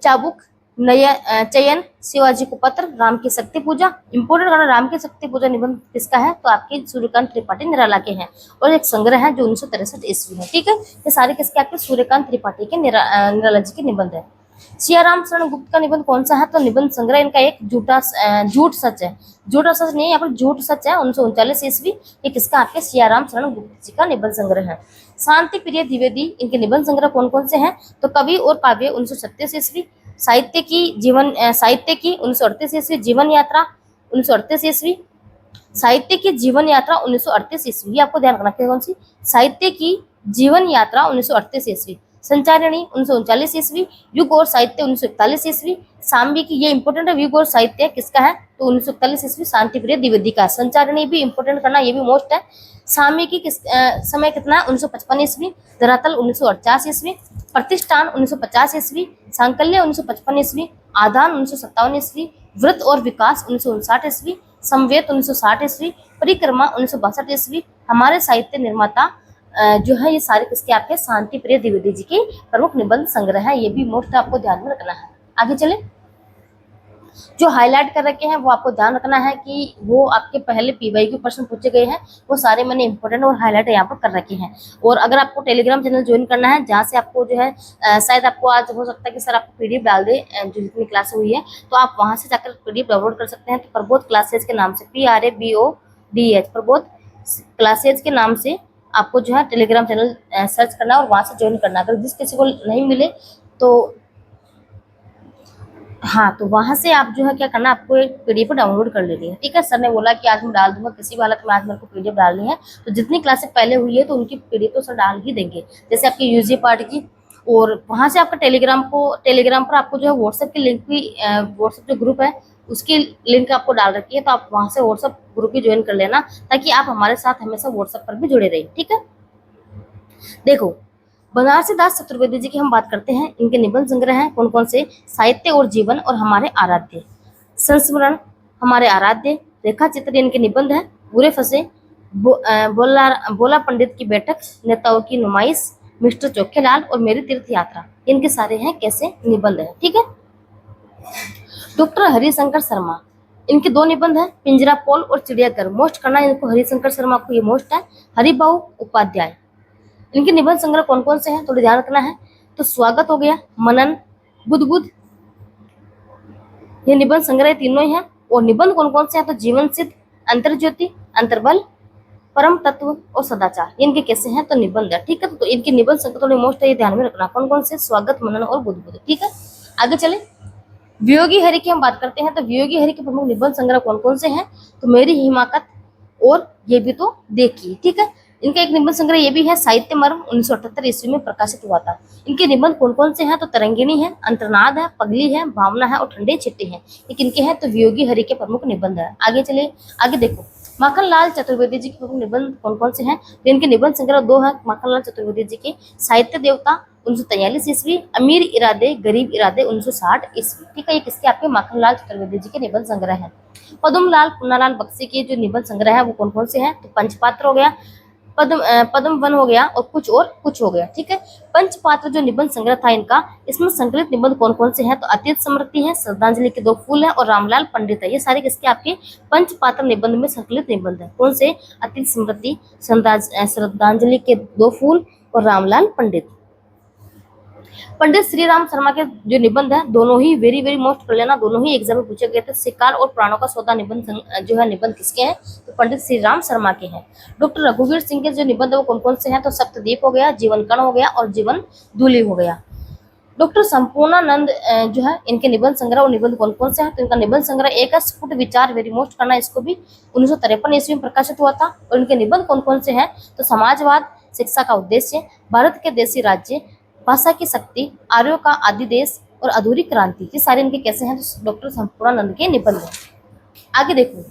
चाबुक, चयन, शिवाजी को पत्र, राम की शक्ति पूजा। इंपोर्टेंट करना, राम की शक्ति पूजा निबंध किसका है, तो आपके सूर्यकांत त्रिपाठी निराला के हैं। और एक संग्रह है जो 1963 ईस्वी है। ठीक है, ये सारे किसके आपके सूर्यकांत त्रिपाठी के निराला जी के निबंध है। सियाराम शरण गुप्त का निबंध कौन सा है, तो निबंध संग्रह इनका एक झूठ सच है, झूठा सच नहीं, यहाँ पर झूठ सच है 1939 ईस्वी। ये किसका, आपके सियाराम शरण गुप्त जी का निबंध संग्रह है। शांति प्रिय द्विवेदी, इनके निबंध संग्रह कौन कौन से हैं, तो कवि और काव्य 1937 ईस्वी, साहित्य की 1938 ईस्वी, जीवन यात्रा 1938 ईस्वी, साहित्य की जीवन यात्रा 1938 ईस्वी, आपको ध्यान रखना है कौन सी, साहित्य की जीवन यात्रा 1938 ईस्वी, संचारिणी 1939 ईस्वी, युग और साहित्य 1941 ईस्वी, सांबी की, ये इंपोर्टेंट है, युग और साहित्य किसका है, तो 1941 ईस्वी शांति प्रिय द्विवेदी का। संचारिणी भी इंपोर्टेंट करना, ये भी मोस्ट है। सामी की समय कितना है, 1955 ईस्वी, धरातल 1948 ईस्वी, प्रतिष्ठान 1950 ईस्वी, सांकल्य 1955 ईस्वी, आदान 1957 ईस्वी, व्रत और विकास 1959 ईस्वी, समवेत 1960 ईस्वी, परिक्रमा 1962 ईस्वी। हमारे साहित्य निर्माता जो है ये सारे किसके आपके शांति प्रिय द्विवेदी जी के प्रमुख निबंध संग्रह है। ये भी मोस्ट आपको ध्यान में रखना है। आगे चले, जो हाईलाइट कर रखे हैं वो आपको ध्यान रखना है कि वो आपके पहले पीवाईक्यू प्रश्न पूछे गए हैं, वो सारे मैंने इंपॉर्टेंट और हाईलाइट यहाँ पर कर रखे हैं। और अगर आपको टेलीग्राम चैनल ज्वाइन करना है, जहाँ से आपको जो है शायद आपको आज हो सकता है कि सर आपको पीडीएफ डाल दे जो जितनी क्लास हुई है, तो आप वहाँ से जाकर पीडीएफ डाउनलोड कर सकते हैं। तो प्रबोध क्लासेज के नाम से PRABODH प्रबोध क्लासेज के नाम से आपको जो है टेलीग्राम चैनल सर्च करना और वहाँ से ज्वाइन करना। अगर जिस किसी को नहीं मिले तो हाँ, तो वहां से आप जो है क्या करना, आपको एक पीडीएफ डाउनलोड कर लेनी है। ठीक है, सर ने बोला कि आज मैं डाल दूंगा, किसी भी हालत में आज मेरे को पीडीएफ डालनी है, तो जितनी क्लासेस पहले हुई है तो उनकी पीडीएफ तो सर डाल ही देंगे, जैसे आपकी यूजी पार्ट की। और वहां से आपका टेलीग्राम पर आपको जो है व्हाट्सएप की लिंक भी, व्हाट्सएप जो ग्रुप है उसकी लिंक आपको डाल रखी है, तो आप वहां से व्हाट्सएप ग्रुप भी ज्वाइन कर लेना, ताकि आप हमारे साथ हमेशा व्हाट्सएप पर भी जुड़े रहिए। ठीक है, देखो बनारसी दास चतुर्वेदी जी की हम बात करते हैं। इनके निबंध संग्रह हैं कौन कौन से, साहित्य और जीवन और हमारे आराध्य, संस्मरण, हमारे आराध्य, रेखा चित्र इनके निबंध है, बुरे फंसे, बोला पंडित की बैठक, नेताओं की नुमाइश, मिस्टर चोखेलाल और मेरी तीर्थ यात्रा, इनके सारे हैं कैसे निबंध है। ठीक है, डॉक्टर हरिशंकर शर्मा, इनके दो निबंध हैं, पिंजरा पोल और चिड़ियाघर। मोस्ट करना इनको हरिशंकर शर्मा को, ये मोस्ट है। हरिभाऊ उपाध्याय, इनके निबंध संग्रह कौन कौन से हैं, थोड़ा ध्यान रखना है। तो स्वागत हो गया, मनन, बुद्ध, ये निबंध संग्रह तीनों ही हैं। और निबंध कौन कौन से हैं, तो जीवन सिद्ध, अंतर्ज्योति, अंतर्बल, परम तत्व और सदाचार, इनके कैसे हैं, तो निबंध है। ठीक है, तो इनके निबंध संग्रह थोड़े मोस्ट है, ये ध्यान में रखना कौन कौन से, स्वागत, मनन और बुद्ध। ठीक है, आगे चले, वियोगी हरि की हम बात करते हैं। तो वियोगी हरि के प्रमुख निबंध संग्रह कौन कौन से हैं, तो मेरी हिमाकत और ये भी तो देखिए। ठीक है, इनका एक निबंध संग्रह ये भी है, साहित्य मर्म 1978 ईस्वी में प्रकाशित हुआ था। इनके निबंध कौन कौन से हैं, तो तरंगिणी है, अंतर्नाद है, पगली है, भावना है और ठंडे चिट्टे हैं। ये किनके हैं, तो वियोगी हरि के प्रमुख निबंध है। आगे चले, आगे देखो माखनलाल चतुर्वेदी जी के प्रमुख निबंध कौन कौन से हैं, तो इनके निबंध संग्रह दो है माखनलाल चतुर्वेदी जी के, साहित्य देवता 1943 ईस्वी, अमीर इरादे गरीब इरादे 1960 ईस्वी। ठीक है, ये किसके, आपके माखनलाल चतुर्वेदी जी के निबंध संग्रह है। पद्मलाल पुन्नालाल बख्शी के जो निबंध संग्रह है वो कौन कौन से हैं, तो पंचपात्र हो गया, पद्म वन हो गया और कुछ हो गया। ठीक है, पंचपात्र जो निबंध संग्रह था इनका, इसमें संकलित निबंध कौन कौन से हैं, तो अतीत स्मृति है, श्रद्धांजलि के दो फूल है और रामलाल पंडित है। ये सारे किसके, आपके पंचपात्र निबंध में संकलित निबंध है। कौन से, अतीत स्मृति, श्रद्धांजलि के दो फूल और रामलाल पंडित। पंडित श्री राम शर्मा के जो निबंध है, दोनों ही वेरी वेरी मोस्ट कर लेना, दोनों ही एग्जाम में पूछे गए थे। शिकार और प्राणों का सौदा निबंध जो है निबंध किसके हैं, तो पंडित श्री राम शर्मा के हैं। डॉक्टर रघुवीर सिंह के जो निबंध है वो कौन कौन से हैं, तो सप्तद्वीप हो गया, जीवन कण हो गया और जीवन धूलि हो गया। डॉक्टर संपूर्णानंद जो है इनके निबंध संग्रह और निबंध कौन कौन से हैं, तो इनका निबंध संग्रह एक है स्फुट विचार, वेरी मोस्ट करना, इसको भी 1953 ईस्वी में प्रकाशित हुआ था। और इनके निबंध कौन कौन से हैं, तो समाजवाद, शिक्षा का उद्देश्य, भारत के देशी राज्य, भाषा की शक्ति, आर्यों का आदि देश और अधूरी क्रांति, ये सारे इनके कैसे हैं, तो डॉक्टर संपूर्णानंद के निबंध हैं। आगे देखो,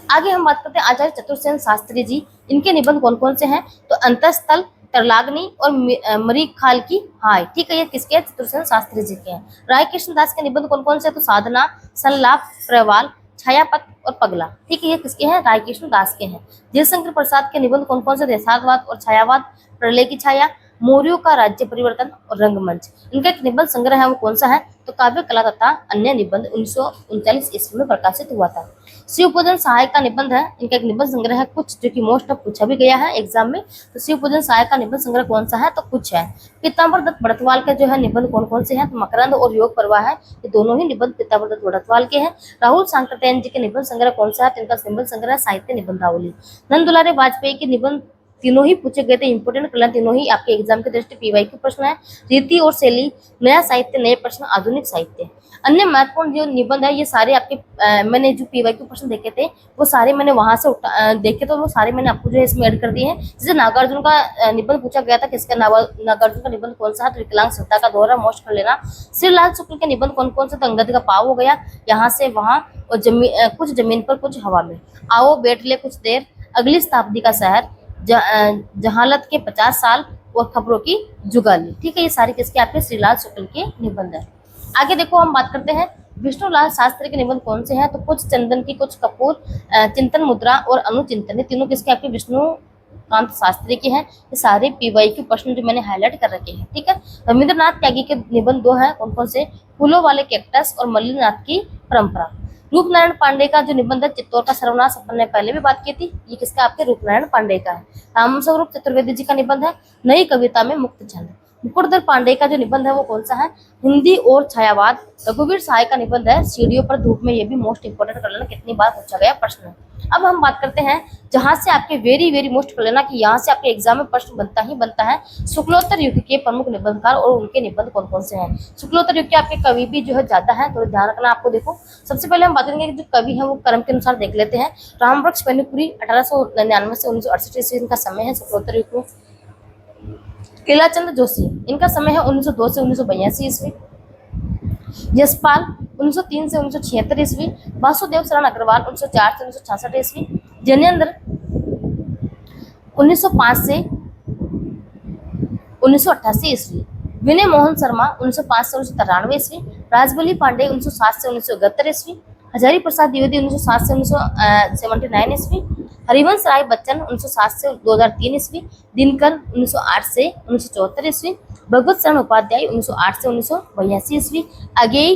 आगे हम बात करते हैं आचार्य चतुर्सेन शास्त्री जी, इनके निबंध कौन कौन से हैं, तो अंतस्थल, तरलाग्नि और मरीखाल की हाय। ठीक है, ये किसके, चतुर्सेन शास्त्री जी के हैं। राय कृष्ण दास के निबंध कौन कौन से, तो साधना, संलाप, प्रवाल, छायापथ और पगला। ठीक है, ये किसके हैं, राय कृष्ण दास के हैं। जयशंकर प्रसाद के निबंध कौन कौन से, देशादवाद और छायावाद, प्रलय की छाया, मौर्यों का राज्य परिवर्तन और रंगमंच। इनका एक निबंध संग्रह है वो कौन सा है, तो काव्य कला तथा अन्य निबंध 1939 ईस्वी में प्रकाशित हुआ था। शिवपूजन सहायक का निबंध है, इनका एक निबंध संग्रह है कुछ, जो कि मोस्ट ऑफ पूछा भी गया है एग्जाम में। तो शिवपूजन सहायक का निबंध संग्रह कौन सा है, तो कुछ है। पीताम्बर दत्त बड़तवाल के जो है निबंध कौन कौन से हैं, तो मकरंद और योग प्रवाह है, ये दोनों ही निबंध पीताम्बर दत्त बड़तवाल के हैं। राहुल सांकृत्यायन जी के निबंध संग्रह कौन सा है, तो इनका निबंध संग्रह साहित्य निबंधावली। नंद दुलारे वाजपेयी के निबंध तीनों ही पूछे गए थे, इंपोर्टेंट कलन तीनों ही आपके एग्जाम के दृष्टि पीवाईक्यू प्रश्न है। रीति और शैली, नया साहित्य, नए प्रश्न, आधुनिक साहित्य। अन्य महत्वपूर्ण जो निबंध है ये सारे आपके मैंने जो पीवाईक्यू प्रश्न देखे थे वो सारे मैंने वहां से देखे, तो वो सारे मैंने आपको जो है इसमें ऐड कर दिए हैं। जैसे नागार्जुन का निबंध पूछा गया था, किसका नागार्जुन का निबंध कौन सा है, तो विकलांग सत्ता का दोहरा, मोस्ट कर लेना। श्रीलाल शुक्ल के निबंध कौन कौन से, तो अंगद का पाव हो गया, यहाँ से वहां और कुछ जमीन पर कुछ हवा में, आओ बैठ ले कुछ देर, अगली शताब्दी का शहर, जहालत के 50 साल, और खबरों की जुगाली। ठीक है, ये सारे किसके आपके श्रीलाल शुक्ल के निबंध है। आगे देखो हम बात करते हैं विष्णुलाल शास्त्री के निबंध कौन से हैं, तो कुछ चंदन की, कुछ कपूर, चिंतन मुद्रा और अनुचिंतन, ये तीनों किसके आपके विष्णुकांत शास्त्री के हैं। ये सारे पीवाईक्यू प्रश्न जो मैंने हाईलाइट कर रखे हैं। ठीक है, रविंद्रनाथ त्यागी के निबंध दो हैं, कौन कौन से, फूलों वाले कैक्टस और मल्लिनाथ की परंपरा। रूपनारायण पांडे का जो निबंध है चित्तौड़ का सर्वनाश, अपन ने पहले भी बात की थी, ये किसका आपके रूपनारायण पांडे का है। रामस्वरूप चतुर्वेदी जी का निबंध है नई कविता में मुक्त छंद। मुकुटधर पांडे का जो निबंध है वो कौन सा है, हिंदी और छायावाद। रघुवीर सहाय का निबंध है सीढ़ियों पर धूप में, ये भी मोस्ट इंपोर्टेंट कर लेना, कितनी बार पूछा गया प्रश्न है। अब हम बात करते हैं जहां से आपके वेरी वेरी मोस्ट कर लेना कि यहाँ से आपके एग्जाम में प्रश्न बनता ही बनता है, शुक्लोत्तर युग के प्रमुख निबंधकार और उनके निबंध कौन कौन से हैं। शुक्लोत्तर युग के आपके कवि भी जो है ज्यादा है, थोड़ा ध्यान रखना आपको। देखो सबसे पहले हम बात करेंगे कि जो कवि है वो क्रम के अनुसार देख लेते हैं। रामवृक्ष मैनीपुरी 1899 से 1968 ईस्वी इनका समय है शुक्लोत्तर युग में। किलाचंद जोशी इनका समय है 1902 से 1982 ईस्वी। यशपाल 1903 से 1976 ईस्वी। वासुदेव शरण अग्रवाल 1904 से 1966 ईस्वी। जैनेन्द्र 1905 से 1988 ईस्वी। विनय मोहन शर्मा 1905 से 1993 ईस्वी। राजबली पांडे 1907 से 1971 ईस्वी। हजारी प्रसाद द्विवेदी 1907 से 1979 ईस्वी। हरिवंश राय बच्चन 1907 से 2003 ईस्वी। दिनकर 1908 से 1974 ईस्वी। भगवत शरण उपाध्याय 1908 से 1982 ईस्वी। अगेई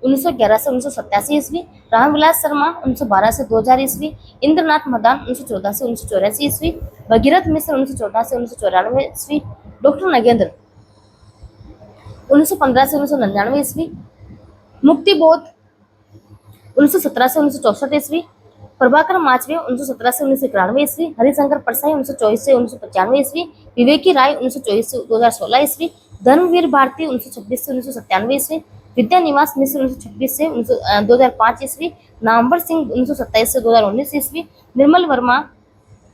1911 से 1987 ईस्वी। रामविलास शर्मा 1912 से 2000 ईस्वी। इंद्रनाथ मदान 1914 से 1984 ईस्वी। भगीरथ मिश्र 1914 से 1994 ईस्वी। डॉक्टर नगेंद्र 1915 से 1999 ईस्वी। मुक्ति बोध 1917 से 1964 ईस्वी। प्रभाकर माचवे 1917 से 1991 ईस्वी। हरिशंकर परसाई 1924 से 1995 ईस्वी। विवेकी राय 1924 से 2016 ईस्वी। धर्मवीर भारती 1926 से 1997 ईस्वी। विद्या निवास मिश्र 1926 से 2005 ईस्वी। नामवर सिंह 1927 से 2019 ईस्वी। निर्मल वर्मा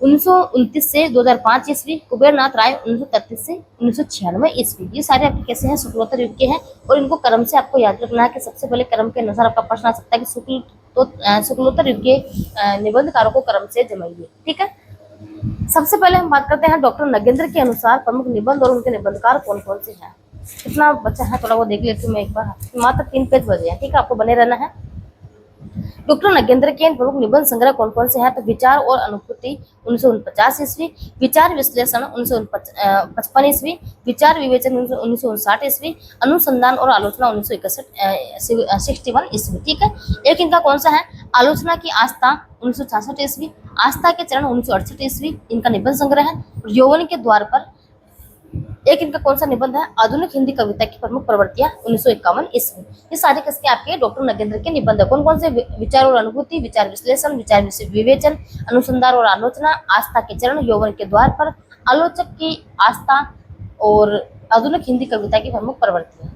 1929 से 2005 ईस्वी। कुबेरनाथ राय 1933 से 1996 ईस्वी। ये सारे आपके कैसे हैं, शुक्लोत्तर युग के हैं और इनको क्रम से आपको याद रखना है कि सबसे पहले क्रम के अनुसार आपका प्रश्न आ सकता है कि शुक्लोत्तर युग के निबंधकारों को क्रम से जमाइए। ठीक है, सबसे पहले हम बात करते हैं डॉक्टर नगेंद्र के अनुसार प्रमुख निबंध और उनके निबंधकार कौन कौन से हैं। कितना बच्चा है थोड़ा वो देख लेती हूँ मैं एक बार, मात्र 3 पेज बचे हैं। ठीक है, आपको बने रहना है। डॉक्टर नगेंद्र के प्रमुख निबंध संग्रह कौन कौन से हैं, तो विचार और अनुभूति 1949 ईस्वी। विचार विश्लेषण 1955 ईस्वी। विचार विवेचन 1959 ईस्वी। अनुसंधान और आलोचना 1961 ईस्वी। ठीक है, एक इनका कौन सा है, आलोचना की आस्था 1966 ईस्वी। आस्था के चरण 1968 ईस्वी इनका निबंध संग्रह है। यौवन के द्वार पर एक इनका कौन सा निबंध है, आधुनिक हिंदी कविता की प्रमुख प्रवृत्तियां 1951 ईस्वी। ये सारे किसके आपके डॉक्टर नगेंद्र के निबंध है। कौन कौन से, विचार और अनुभूति, विचार विश्लेषण, विचार विवेचन, अनुसंधान और आलोचना, आस्था के चरण, यौवन के द्वार पर, आलोचक की आस्था और आधुनिक हिंदी कविता की प्रमुख प्रवृत्तियां।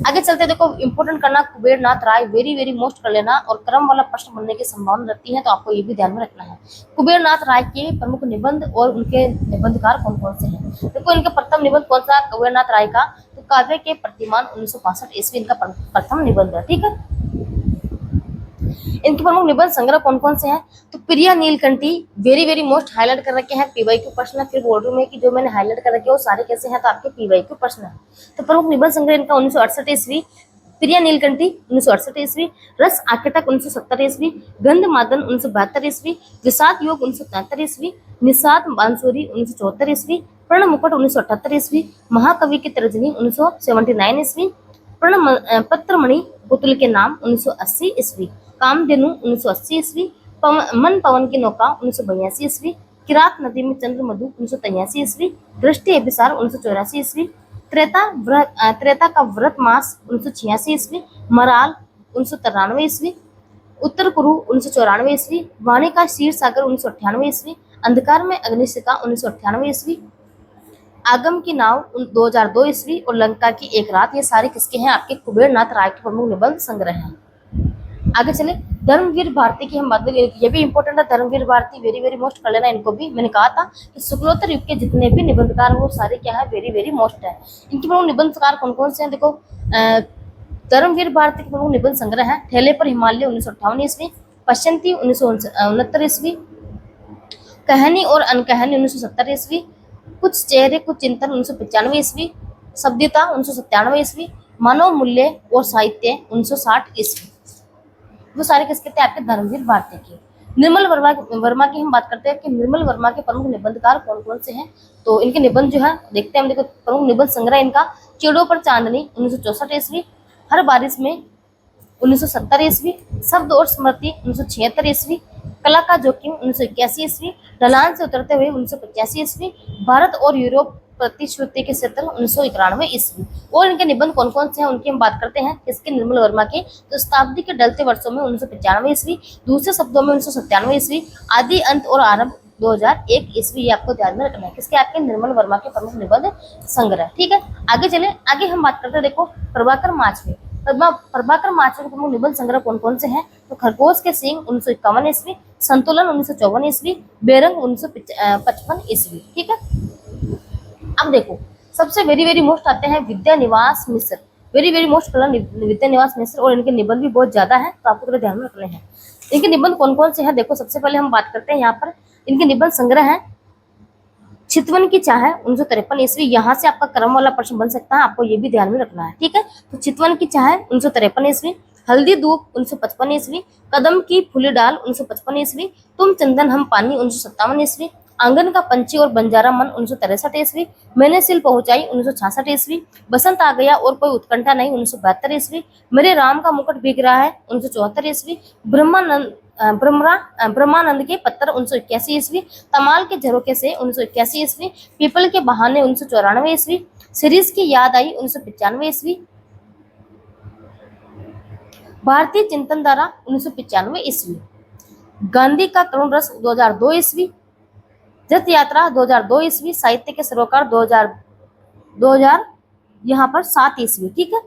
आगे चलते देखो, इंपोर्टेंट करना कुबेरनाथ राय, वेरी वेरी मोस्ट कर लेना और क्रम वाला प्रश्न बनने की संभावना रहती है, तो आपको ये भी ध्यान में रखना है। कुबेरनाथ राय के प्रमुख निबंध और उनके निबंधकार कौन कौन से हैं। देखो इनका प्रथम निबंध कौन सा, कुबेरनाथ राय का, तो काव्य के प्रतिमान 1965 ईस्वी इनका प्रथम निबंध है। ठीक है, इनके प्रमुख निबंध संग्रह कौन कौन से हैं, तो प्रिया नीलकंठी, वेरी वेरी मोस्ट हाईलाइट कर रखे हैं, पीवाईक्यू प्रश्न है। फिर बोल रही हूं कि जो मैंने हाईलाइट कर रखे हैं वो सारे कैसे हैं, तो आपके पीवाईक्यू प्रश्न है। तो प्रमुख निबंध संग्रह इनका 1968 ईस्वी। प्रिया नीलकंठी 1968 ईस्वी। रस आकेटक 1970 ईस्वी। गंध मादन 1972 ईस्वी। विषाद योग 1973 ईस्वी। निषाद बांसुरी 1974 ईस्वी। प्रण मुकुट 1978 ईस्वी। महाकवि की तर्जनी 1979 ईस्वी। पत्रमणि पुतुल के नाम 1980 ईस्वी। कामधेनु 1980 ईस्वी। मन पवन की नौका 1982 ईस्वी। किरात नदी में चंद्र मधु 1983 ईस्वी। दृष्टि अभिसार 1984 ईस्वी। त्रेता का व्रत मास 1986 ईस्वी। मराल 1993 ईस्वी। उत्तर कुरु 1994 ईस्वी। वाणी का क्षीर सागर 1998 ईस्वी। अंधकार में अग्निशिखा 1998 ईस्वी। आगम की नाव 2002 ईस्वी और लंका की एक रात, ये सारे किसके हैं, आपके कुबेरनाथ राय के प्रमुख निबंध संग्रह हैं। आगे चले, धर्मवीर भारती की हम बात करें, ये भी इंपॉर्टेंट है। Dharmvir Bharati very very most कर लेना इनको भी। मैंने कहा था कि शुक्लोत्तर युग के जितने भी निबंधकार वो सारे क्या है, वेरी वेरी मोस्ट है। इनके प्रमुख निबंधकार कौन कौन से हैं, देखो धर्मवीर भारती के प्रमुख निबंध संग्रह है। ठेले पर हिमालय 1958 ईस्वी। पश्यंती 1969 ईस्वी। कहानी और अनकहानी 1970 ईस्वी। कुछ चेहरे कुछ चिंतन 1995 ईस्वी, सभ्यता 1997 ईस्वी, मानव मूल्य और साहित्य 1960 ईस्वी। वो सारे किसके थे? आपके धर्मवीर भारती के। निर्मल वर्मा की हम बात करते हैं कि निर्मल वर्मा के प्रमुख निबंधकार कौन कौन से हैं। तो इनके निबंध जो है देखते हैं हम। देखो प्रमुख निबंध संग्रह इनका चिड़ों पर चांदनी 1964 ईस्वी, हर बारिश में 1970 ईस्वी, शब्द और स्मृति 1976 ईस्वी, कला का जोखिम 1981 ईस्वी, ढलान से उतरते हुए 1985 ईस्वी, भारत और यूरोप प्रतिश्रुति के क्षेत्र 1991 ईस्वी। और इनके निबंध कौन कौन से हैं उनकी हम बात करते हैं। किसके? निर्मल वर्मा के। तो शताब्दी के ढलते वर्षों में 1995 ईस्वी, दूसरे शब्दों में 1997 ईस्वी, आदि अंत और आरंभ 2001 ईस्वी। ये आपको ध्यान में रखना है। किसके? आपके निर्मल वर्मा के प्रमुख निबंध संग्रह। ठीक है, आगे चले। आगे हम बात करते हैं देखो प्रभाकर माचवे। प्रभाकर माचवे के प्रमुख निबंध संग्रह कौन कौन से हैं? तो खरगोश के सींग 1951 ईस्वी, संतुलन 1954 ईस्वी, बेरंग 1955 ईस्वी। ठीक है, अब देखो सबसे वेरी वेरी मोस्ट आते हैं विद्या निवास मिश्र। वेरी वेरी मोस्ट विद्या निवास मिश्र, और इनके निबंध भी बहुत ज्यादा हैं, तो आपको थोड़ा ध्यान में रखने हैं। इनके निबंध कौन कौन से हैं? देखो सबसे पहले हम बात करते हैं यहाँ पर इनके निबंध संग्रह है चितवन की चाह 1953 ईस्वी। यहाँ से आपका क्रम वाला प्रश्न बन सकता है, आपको ये भी ध्यान में रखना है। ठीक है, तो चितवन की चाह 1953 ईस्वी, हल्दी धूप 1955 ईस्वी, कदम की फूली डाल 1955 ईस्वी, तुम चंदन हम पानी 1957 ईस्वी, आंगन का पंछी और बंजारा मन 1963 ईस्वी, मैंने सिल पहुंचाई 1966 ईस्वी, बसंत आ गया और कोई उत्कंठा नहीं 1972 ईस्वी, मेरे राम का मुकुट भीग रहा है 1974 ईस्वी, ब्रह्मानंद के पत्थर 1981 ईस्वी, तमाल के झरोके से 1981 ईस्वी, पीपल के बहाने 1994 ईस्वी, सीरीज की याद आई 1995 ईस्वी, भारतीय चिंतन धारा 1995 ईस्वी, गांधी का करुण रस 2002 ईस्वी, रथ यात्रा 2002 ईस्वी, साहित्य के सरोकार 2000 यहाँ पर 7 ईस्वी। ठीक है,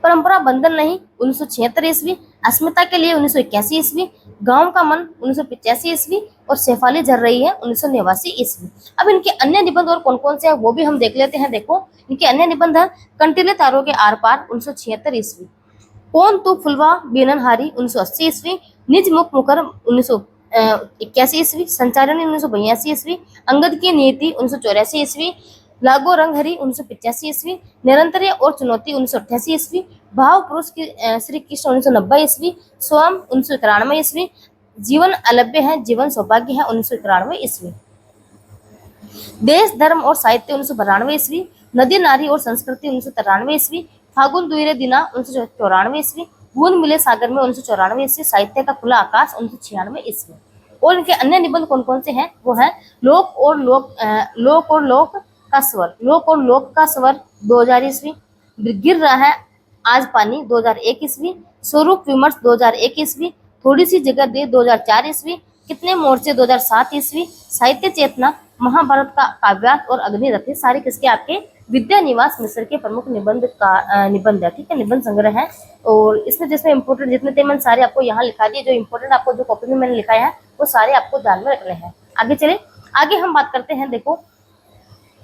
परंपरा बंधन नहीं 1976 ईस्वी, अस्मिता के लिए 1981 ईस्वी, गांव का मन 1985 ईस्वी, और शेफाली झर रही है 1989 ईस्वी। अब इनके अन्य निबंध और कौन कौन से हैं वो भी हम देख लेते हैं। देखो इनके अन्य निबंध है कंटीले तारों के आर पार 1976 ईस्वी, कौन तू फुलवा बेननहारी 1980 ईस्वी, निज मुख मुकर 1981 ईस्वी, संचारणी 1982 ईस्वी, अंगद की नीति 1984 ईस्वी, लागो रंग हरी 1985 ईस्वी, निरंतर और चुनौती 1988 ईस्वी, भाव पुरुष की श्री कृष्ण 1990 ईस्वी, स्वयं 1991 ईस्वी, जीवन अलभ्य है जीवन सौभाग्य है 1991 ईस्वी, देश धर्म और साहित्य 1992 ईस्वी, नदी नारी और संस्कृति 1993 ईस्वी, फागुन दुईरे दिना 1994 ईस्वी, बूंद मिले सागर में 1994 ईस्वी, साहित्य का खुला आकाश 1996 ईस्वी। और इनके अन्य निबंध कौन कौन से हैं वो है लोक और लोक का स्वर, लोक और लोक का स्वर 2000 ईस्वी, गिर रहा है आज पानी 2001 ईस्वी, स्वरूप विमर्श 2001 ईस्वी, थोड़ी सी जगह दे 2004 ईस्वी, कितने मोर्चे 2007 ईस्वी, साहित्य चेतना, महाभारत का काव्यार्थ और अग्निरथ। सारे किसके? आपके विद्या निवास मिश्र के प्रमुख निबंध है। ठीक है, निबंध संग्रह है। और इसमें जिसमें इंपोर्टेंट जितने थे मैंने सारे आपको यहाँ लिखा दिए। जो इंपोर्टेंट आपको जो कॉपी में मैंने लिखा है वो सारे आपको ध्यान में रखने हैं। आगे चले, आगे हम बात करते हैं। देखो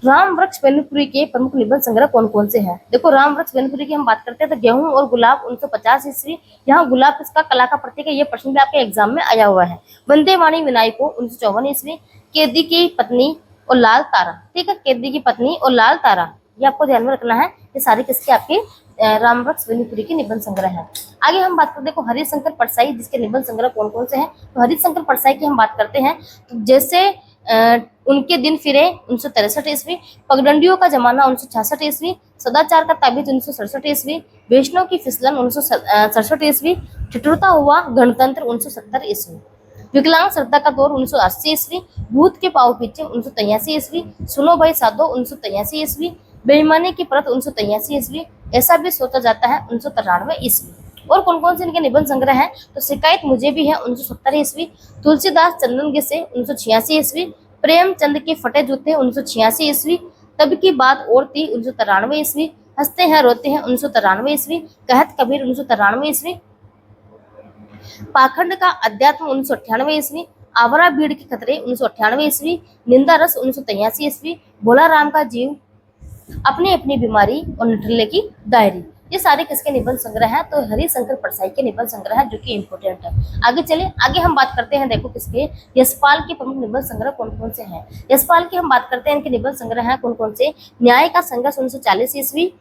राम वृक्ष बेनीपुरी के प्रमुख निबंध संग्रह कौन कौन से हैं। देखो राम वृक्ष बेनीपुरी की हम बात करते हैं तो गेहूं और गुलाब 1950 ईस्वी, यहाँ गुलाब किसका? कला का प्रतीक है। ये प्रश्न भी आपके एग्जाम में आया हुआ है। वंदे वाणी विनायको 1954 ईस्वी, कैदी की पत्नी और लाल तारा। ठीक है, कैदी की पत्नी और लाल तारा, ये आपको ध्यान में रखना है। ये सारे किसके? आपके राम वृक्ष बेनीपुरी के निबंध संग्रह है। आगे हम बात करते हैं देखो हरिशंकर परसाई, जिसके निबंध संग्रह कौन कौन से हैं। तो हरिशंकर परसाई की हम बात करते हैं तो जैसे उनके दिन फिरे 1963 ईस्वी, पगडंडियों का जमाना 1966 ईस्वी, सदाचार का ताबीज 1967 ईस्वी, वैष्णव की फिसलन 1967 ईस्वी, ठिठुरता हुआ गणतंत्र 1970 ईस्वी, विकलांग श्रद्धा का दौर 1980 ईस्वी, भूत के पाँव पीछे 1983 ईस्वी, सुनो भाई साधो 1983 ईस्वी, बेईमानी की परत 1983 ईस्वी, ऐसा भी सोचा जाता है 1993 ईस्वी। और कौन कौन से इनके निबंध संग्रह हैं तो शिकायत मुझे भी है 1970 ईस्वी, तुलसीदास चंदन गिसे 1986 ईस्वी, प्रेमचंद के फटे जूते 1986 ईस्वी, तब की बात और थी 1993 ईस्वी, हंसते हैं रोते हैं 1993 ईस्वी, कहत कबीर 1993 ईस्वी, पाखंड का अध्यात्म 1998 ईस्वी, आवारा भीड़ के खतरे 1998 ईस्वी, निंदा रस 1983 ईस्वी, भोला राम का जीव, अपनी अपनी बीमारी और निठल्ले की डायरी। ये सारे किसके निबंध संग्रह है? तो हरिशंकर परसाई के निबंध संग्रह है, जो कि इंपोर्टेंट है। आगे चले, आगे हम बात करते हैं, देखो किसके, यशपाल के प्रमुख निबंध संग्रह कौन कौन से हैं। यशपाल की हम बात करते हैं, इनके निबंध संग्रह हैं कौन कौन से। न्याय का संघर्ष 1940 ईस्वी,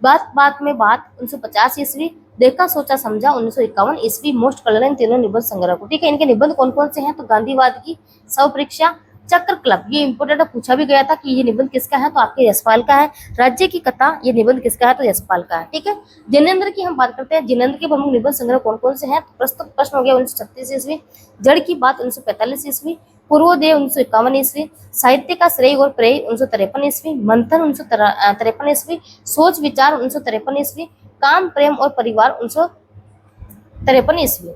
बात बात में बात 1950 ईस्वी, देखा सोचा समझा 1951 ईस्वी। मोस्ट कलर इन तीनों निबंध संग्रह को, ठीक है। इनके निबंध कौन कौन से हैं? तो गांधीवाद की शव परीक्षा, चक्र क्लब, ये इंपोर्टेंट पूछा भी गया था कि ये निबंध किसका है, तो आपके यशपाल का है। राज्य की कथा, ये निबंध किसका है, तो यशपाल का है, ठीक है। जिनेंद्र की हम बात करते हैं, जिनेंद्र के प्रमुख निबंध संग्रह कौन कौन से हैं। प्रस्तुत प्रश्न हो गया 1936 ईस्वी, जड़ की बात 1945 ईस्वी, पूर्वोदय 1951 ईस्वी, साहित्य का श्रेय और प्रेय 1953 ईस्वी, मंथन 1953 ईस्वी, सोच विचार 1953 ईस्वी, काम प्रेम और परिवार 1953 ईस्वी,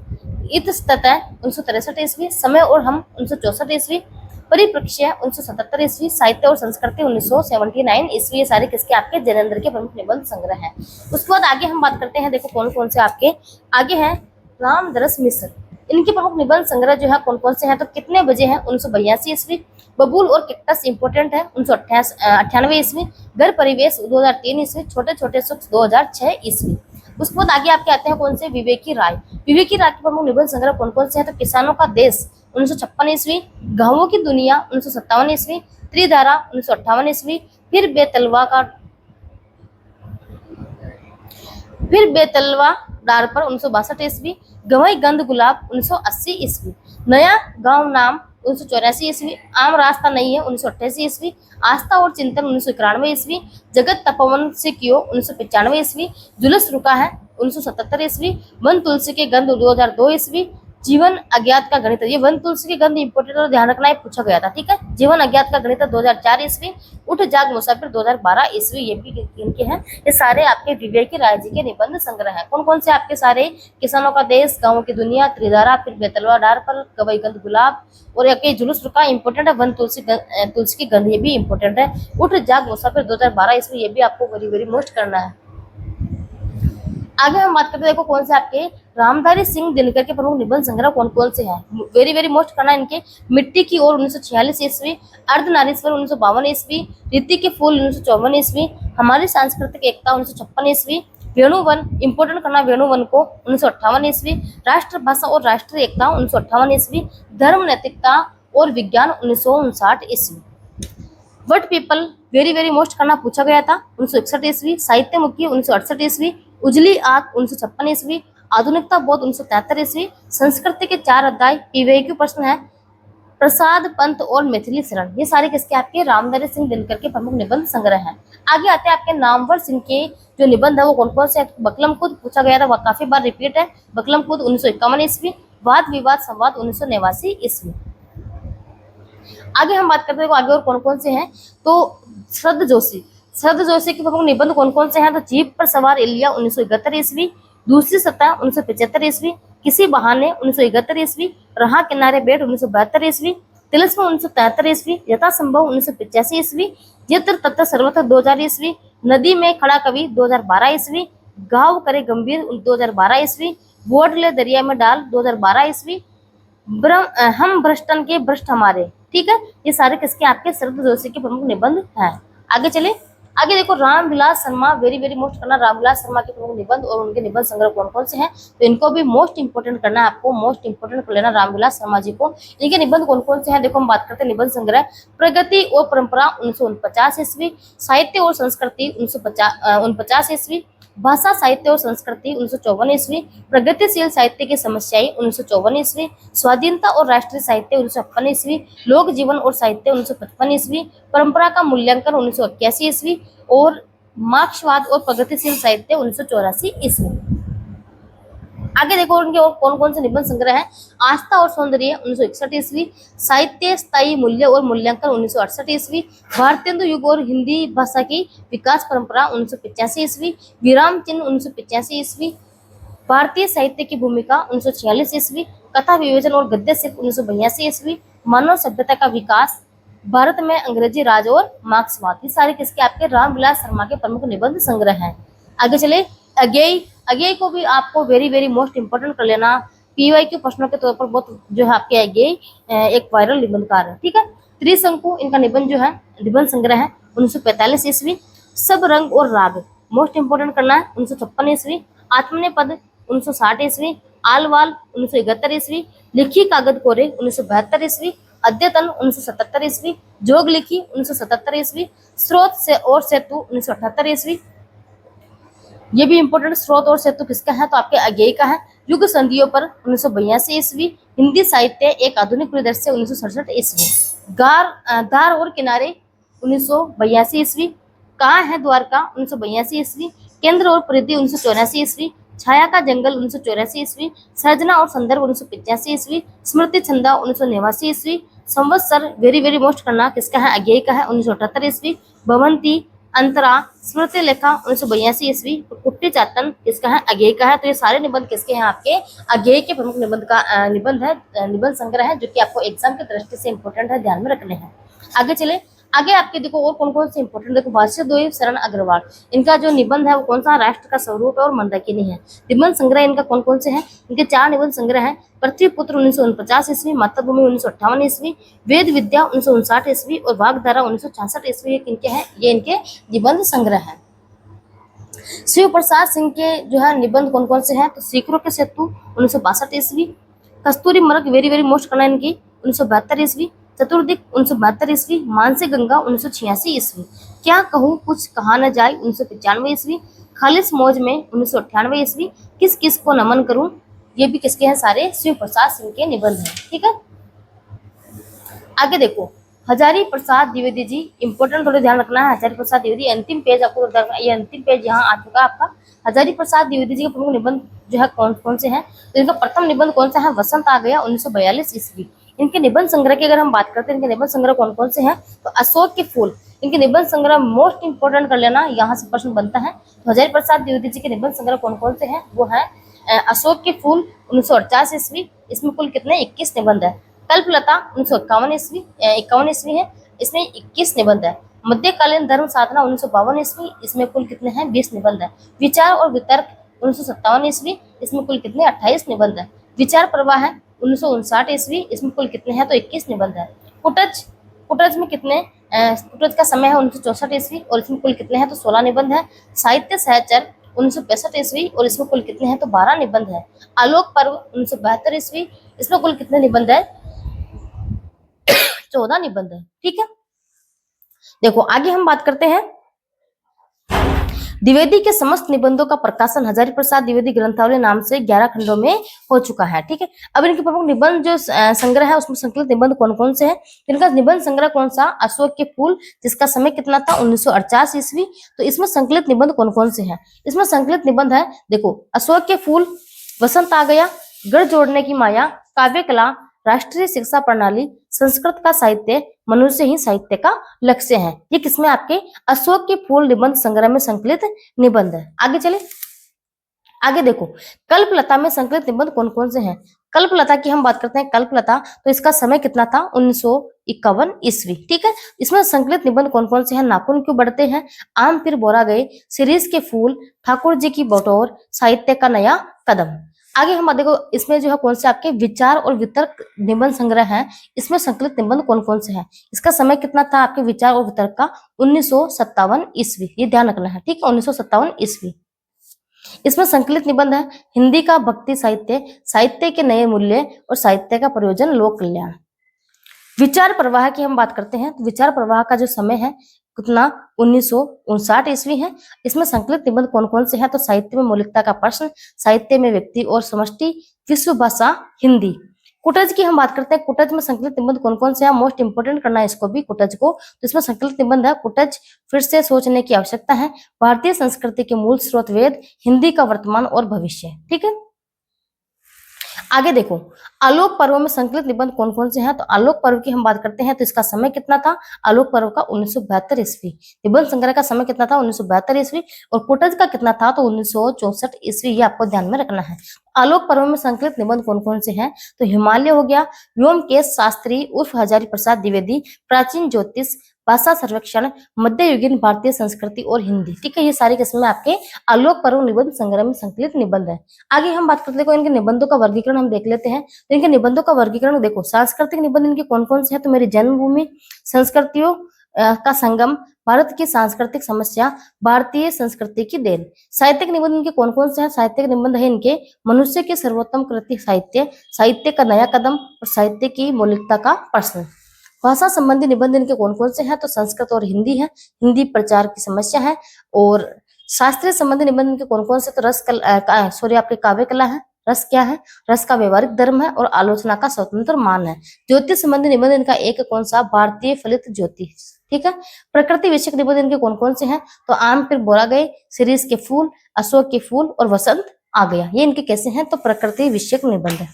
इतस्ततः 1963 ईस्वी, समय और हम 1964 ईस्वी, परिप्रेक्ष्य 1977 ईस्वी, साहित्य और संस्कृति 1979 ईस्वी। ये सारे किसके, आपके जिनेंद्र के प्रमुख निबंध संग्रह हैं। उसके बाद आगे हम बात करते हैं, देखो कौन कौन से आपके आगे हैं। रामदरस मिश्र, इनके प्रमुख निबंध संग्रह जो है कौन कौन से हैं, तो कितने बजे हैं 1982 ईस्वी, बबूल और कैक्टस इंपोर्टेंट है 1998 ईस्वी, घर परिवेश 2003 ईस्वी, छोटे छोटे सुख 2006 ईस्वी। उसके बाद आगे आपके आते हैं कौन से, विवेकी राय। विवेकी राय के प्रमुख निबंध संग्रह कौन कौन से हैं, तो किसानों का देश 1956 ईस्वी, गांवों की दुनिया 1957 ईस्वी, त्रिधारा 1958 ईस्वी, फिर बेतलवा डार पर 1962 ईस्वी, गवई गंध गुलाब 1980 ईस्वी, नया गांव नाम 1984 ईस्वी, आम रास्ता नहीं है 1988 ईस्वी, आस्था और चिंतन 1991 ईस्वी, जगत तपोवन से कियो 1995 ईस्वी, जुलूस रुका है 1977 ईस्वी, वन तुलसी के गंध 2002 ईस्वी, जीवन अज्ञात का गणित, ये वन तुलसी के गंध इंपोर्टेंट और ध्यान रखना है, पूछा गया था, ठीक है। जीवन अज्ञात का गणित 2004 ईस्वी, उठ जाग मुसाफिर 2012 ईस्वी, ये भी इनके हैं। ये सारे आपके विवेकी राय जी के निबंध संग्रह हैं। कौन कौन से आपके सारे, किसानों का देश, गाँवों की दुनिया, त्रिधारा, फिर बेतलवा डार पर, गवई गंध गुलाब, और एक जुलूस रुका इंपोर्टेंट है, वन तुलसी की गंध, ये भी इंपोर्टेंट है। उठ जाग मुसाफिर 2012 ईस्वी, ये भी आपको वेरी वेरी मोस्ट करना है। आगे हम बात करते हैं, देखो कौन से आपके रामधारी सिंह दिनकर के प्रमुख निबंध संग्रह कौन कौन से हैं, वेरी वेरी मोस्ट करना इनके। मिट्टी की ओर 1946 ईस्वी, अर्धनारीश्वर 1952 ईस्वी, रीति के फूल 1954 ईस्वी, हमारी सांस्कृतिक एकता 1956 ईस्वी, वेणुवन इंपोर्टेंट करना, वेणुवन को 1958 ईस्वी, राष्ट्रभाषा और राष्ट्रीय एकता 1958 ईस्वी, धर्म नैतिकता और विज्ञान 1959 ईस्वी। What people very very most करना, पूछा गया था 1961 ईस्वी, साहित्य मुखी 1968 ईस्वी, उजली आग 1956 ईस्वी, आधुनिकता बोध 1973 ईस्वी, संस्कृति के 4 अध्याय। पीवीक्यू प्रश्न है, प्रसाद पंत और मैथिली शरण, ये सारे किसके, आपके रामधारी सिंह दिनकर के प्रमुख निबंध संग्रह हैं। आगे आते हैं आपके नामवर सिंह के जो निबंध है वो कौन कौन से। बकलम खुद पूछा गया था, वह काफी बार रिपीट है। बकलम खुद 1951 ईस्वी, वाद विवाद संवाद 1989 ईस्वी। आगे हम बात करते हैं आगे और कौन कौन से हैं, तो श्रद्धा जोशी के प्रमुख निबंध कौन कौन से हैं, तो जीप पर सवार इलिया 1971 ईस्वी, दूसरी सतह 1975 ईस्वी, किसी बहाने 1971 ईस्वी, रहा किनारे बैठ 1972 ईस्वी, तिलस्म 1973 ईस्वी, यथासंभव 1985 ईस्वी, यत्र तत्र सर्वत्र 2000 ईस्वी, नदी में खड़ा कवि 2012 ईस्वी, गाँव करे गंभीर 2012 ईस्वी, बोट ले दरिया में डाल 2012 ईस्वी, हम भ्रष्टन के भ्रष्ट हमारे, ठीक है। ये सारे किसके, आपके श्रद्धा जोशी के प्रमुख निबंध हैं। आगे चले, आगे देखो Ramvilas Sharma, very very most करना, रामविलास शर्मा के प्रमुख निबंध और उनके निबंध संग्रह कौन कौन से हैं, तो इनको भी मोस्ट इंपोर्टेंट करना है आपको, मोस्ट इंपोर्टेंट कर लेना रामविलास शर्मा जी को। इनके निबंध कौन कौन से हैं, देखो हम बात करते हैं निबंध संग्रह। प्रगति और परंपरा 1949 ईस्वी, साहित्य और संस्कृति 1949 ईस्वी, भाषा साहित्य और संस्कृति 1954 ईस्वी, प्रगतिशील साहित्य की समस्याएं 1954 ईस्वी, स्वाधीनता और राष्ट्रीय साहित्य 1956 ईस्वी, लोक जीवन और साहित्य 1955 ईस्वी, परंपरा का मूल्यांकन 1981 ईस्वी, और मार्क्सवाद और प्रगतिशील साहित्य 1984 ईस्वी। आगे देखो उनके और कौन कौन से निबंध संग्रह हैं। आस्था और सौंदर्य 1961 ईस्वी, साहित्य स्थायी मूल्य और मूल्यांकन 1968 ईस्वी, भारतेंदु युग और हिंदी भाषा की विकास परंपरा 1985 ईस्वी, विराम चिन्ह 1985 ईस्वी, भारतीय साहित्य की भूमिका 1946 ईस्वी, कथा विवेचन और गद्य शिल्प 1982 ईस्वी, मानव सभ्यता का विकास, भारत में अंग्रेजी राज और मार्क्सवाद। ये सारे किसके, आपके रामविलास शर्मा के प्रमुख निबंध संग्रह हैं। आगे चले, अगेय को भी आपको वेरी वेरी मोस्ट इंपोर्टेंट कर लेना, पीवाईक्यू प्रश्नों के तौर पर बहुत जो है आपके अगेय एक वायरल निबंधकार है, ठीक है। त्रिशंकु इनका निबंध जो है निबंध संग्रह है 1945 ईस्वी, सब रंग और राग, मोस्ट इंपोर्टेंट करना है 1956 ईस्वी, आत्मनेपद 1960 ईस्वी, आलवाल 1971 ईस्वी, लिखी कागज कोरे 1972 ईस्वी, अद्यतन 1977 ईस्वी, जोग लिखी 1977 ईस्वी, स्रोत से और सेतु 1978 ईस्वी। ये भी इंपॉर्टेंट, स्रोत और सेतु किसका है तो आपके अज्ञेय का है। युग संधियों पर 1982 ईस्वी, हिंदी साहित्य एक आधुनिक परिदृश्य 1967 ईस्वी, धार और किनारे 1982 ईस्वी, कहाँ है द्वारका 1982 ईस्वी, केंद्र और परिधि 1984 ईस्वी, छाया का जंगल 1984 ईस्वी, सर्जना और संदर्भ 1985 ईस्वी, स्मृति छंदा 1989 ईस्वी, संवत्सर वेरी वेरी मोस्ट करना किसका है अज्ञेय का है 1978 ईस्वी, भवंती अंतरा स्मृति लेखा 1982 ईस्वी, कुट्टी चातन किसका है अज्ञेय का है। तो ये सारे निबंध किसके हैं आपके अज्ञेय के प्रमुख निबंध का निबंध है, निबंध संग्रह है जो कि आपको एग्जाम की दृष्टि से इंपॉर्टेंट है, ध्यान में रखने हैं। आगे चले, आगे आपके देखो और कौन कौन से इंपॉर्टेंट, देखो वासुदेव शरण अग्रवाल, इनका जो निबंध है वो कौन सा, राष्ट्र का स्वरूप है और मंदाकिनी है। निबंध संग्रह इनका कौन कौन से हैं, इनके 4 निबंध संग्रह हैं। पृथ्वीपुत्र 1949 ईस्वी, मातृभूमि 1958 ईस्वी, वेद विद्या 1959 ईस्वी और वाग्धारा 1966 ईस्वी। ये किनके हैं, ये इनके निबंध संग्रह है। शिव प्रसाद सिंह के जो है निबंध कौन कौन से हैं, तो सीकरों के सेतु 1962 ईस्वी, कस्तूरी मृग वेरी वेरी मोस्ट करना इनकी 1972 ईस्वी, चतुर्दिक 1972 ईस्वी, मानसी गंगा 1986 ईस्वी, क्या कहूँ कुछ कहा न जाए 1995 ईस्वी, खालिस मौज में 1998 ईस्वी, किस किस को नमन करूं, ये भी किसके हैं, सारे शिव प्रसाद सिंह के निबंध हैं। ठीक है, आगे देखो हजारी प्रसाद द्विवेदी जी, इंपॉर्टेंट थोड़ा ध्यान रखना है। हजारी प्रसाद द्विवेदी, अंतिम पेज आपको, ये अंतिम पेज यहाँ आ चुका है आपका। हजारी प्रसाद द्विवेदी जी के प्रमुख निबंध जो है कौन कौन से हैं, तो इनका प्रथम निबंध कौन सा है, वसंत आ गया 1942 ईस्वी। इनके निबंध संग्रह की अगर हम बात करते हैं, इनके निबंध संग्रह कौन कौन से हैं, तो अशोक के फूल, इनके निबंध संग्रह मोस्ट इंपोर्टेंट कर लेना, यहाँ से प्रश्न बनता है। तो हजारी प्रसाद द्विवेदी जी के निबंध संग्रह कौन कौन से हैं, वो है अशोक के फूल 1948 ईस्वी, इसमें कुल कितने 21 निबंध है। कल्पलता 1951 ईस्वी, 51 ईस्वी है, इसमें 21 निबंध है। मध्यकालीन धर्म साधना 1952 ईस्वी, इसमें कुल कितने हैं 20 निबंध है। विचार और वितर्क 1957 ईस्वी, इसमें कुल कितने 28 निबंध है। विचार प्रवाह है 1959 ईस्वी, इसमें कुल कितने हैं तो 21 निबंध है। कुटज, कुटज में कितने, कुटज का समय है 1964 ईस्वी और इसमें कुल कितने हैं तो 16 निबंध है। साहित्य सहचर 1965 ईस्वी और इसमें कुल कितने हैं तो 12 निबंध है। आलोक पर्व 1972 ईस्वी, इसमें कुल कितने निबंध है 14 निबंध है। ठीक है, देखो आगे हम बात करते हैं द्विवेदी के समस्त निबंधों का प्रकाशन हजारी प्रसाद द्विवेदी ग्रंथावली नाम से 11 खंडों में हो चुका है। ठीक है, अब इनके प्रमुख निबंध जो संग्रह है उसमें संकलित निबंध कौन कौन से हैं, इनका निबंध संग्रह कौन सा, अशोक के फूल, जिसका समय कितना था 1948 ईस्वी। तो इसमें संकलित निबंध कौन कौन से हैं, इसमें संकलित निबंध है देखो अशोक के फूल, वसंत आ गया, गढ़ जोड़ने की माया, काव्य कला, राष्ट्रीय शिक्षा प्रणाली, संस्कृत का साहित्य, मनुष्य ही साहित्य का लक्ष्य है। ये किसमें आपके अशोक के फूल निबंध संग्रह में संकलित निबंध है। आगे चले, आगे देखो कल्पलता में संकलित निबंध कौन कौन से हैं। कल्पलता की हम बात करते हैं, कल्पलता तो इसका समय कितना था 1951 ईस्वी। ठीक है, इसमें संकलित निबंध कौन कौन से हैं, नाखून क्यों बढ़ते हैं, आम फिर बोरा गए, शिरीष के फूल, ठाकुर जी की बटोर, साहित्य का नया कदम। आगे हम देखो इसमें जो है कौन से आपके विचार और वितर्क निबंध संग्रह है, इसमें संकलित निबंध कौन कौन से हैं। इसका समय कितना था आपके विचार और वितर्क का 1957 ईस्वी, ये ध्यान रखना है। ठीक है, 1957 ईस्वी। इसमें संकलित निबंध है हिंदी का भक्ति साहित्य, साहित्य के नए मूल्य और साहित्य का प्रयोजन लोक कल्याण। विचार प्रवाह की हम बात करते हैं, तो विचार प्रवाह का जो समय है कितना 1959 ईस्वी है। इसमें संकलित निबंध कौन कौन से हैं, तो साहित्य में मौलिकता का प्रश्न, साहित्य में व्यक्ति और समष्टि, विश्व भाषा हिंदी। कुटज की हम बात करते हैं, कुटज में संकलित निबंध कौन कौन से हैं, मोस्ट इंपोर्टेंट करना है इसको भी कुटज को। तो इसमें संकलित निबंध है कुटज फिर से सोचने की आवश्यकता है, भारतीय संस्कृति के मूल स्रोत वेद, हिंदी का वर्तमान और भविष्य। ठीक है, आगे देखो आलोक पर्व में संकलित निबंध कौन कौन से हैं, तो आलोक पर्व की हम बात करते हैं, तो इसका समय कितना था आलोक पर्व का 1972 ईस्वी। निबंध संग्रह का समय कितना था 1972 ईस्वी और कुटज का कितना था तो 1964 ईस्वी, ये आपको ध्यान में रखना है। आलोक पर्व में संकलित निबंध कौन कौन से हैं, तो हिमालय हो गया, व्योमकेश शास्त्री उर्फ हजारी प्रसाद द्विवेदी, प्राचीन ज्योतिष, भाषा सर्वेक्षण, मध्ययुगीन भारतीय संस्कृति और हिंदी। ठीक है, ये सारी किस्में आपके आलोक पर्व निबंध संग्रह में संकलित निबंध है। आगे हम बात करते हैं इनके निबंधों का वर्गीकरण हम देख लेते हैं। तो इनके निबंधों का वर्गीकरण देखो, सांस्कृतिक निबंध इनके कौन कौन से हैं, तो मेरी जन्मभूमि, संस्कृतियों, का संगम, भारत की सांस्कृतिक समस्या, भारतीय संस्कृति की देन। साहित्यिक निबंध इनके कौन कौन से हैं? साहित्यिक निबंध है इनके मनुष्य की सर्वोत्तम कृति साहित्य, साहित्य का नया कदम और साहित्य की मौलिकता का प्रश्न। भाषा संबंधी निबंध इनके कौन कौन से हैं? तो संस्कृत और हिंदी है, हिंदी प्रचार की समस्या है। और शास्त्रीय संबंधी निबंध इनके कौन कौन से? तो आपके काव्य कला है, रस क्या है? रस का व्यवहारिक धर्म है और आलोचना का स्वतंत्र मान है। ज्योतिष संबंधी निबंध इनका एक कौन सा? भारतीय फलित ज्योतिष, ठीक है। प्रकृति विषयक निबंध इनके कौन कौन से हैं? तो आम फिर बोला गए, शिरीष के फूल, अशोक के फूल और वसंत आ गया, ये इनके कैसे हैं? तो प्रकृति विषयक निबंध है।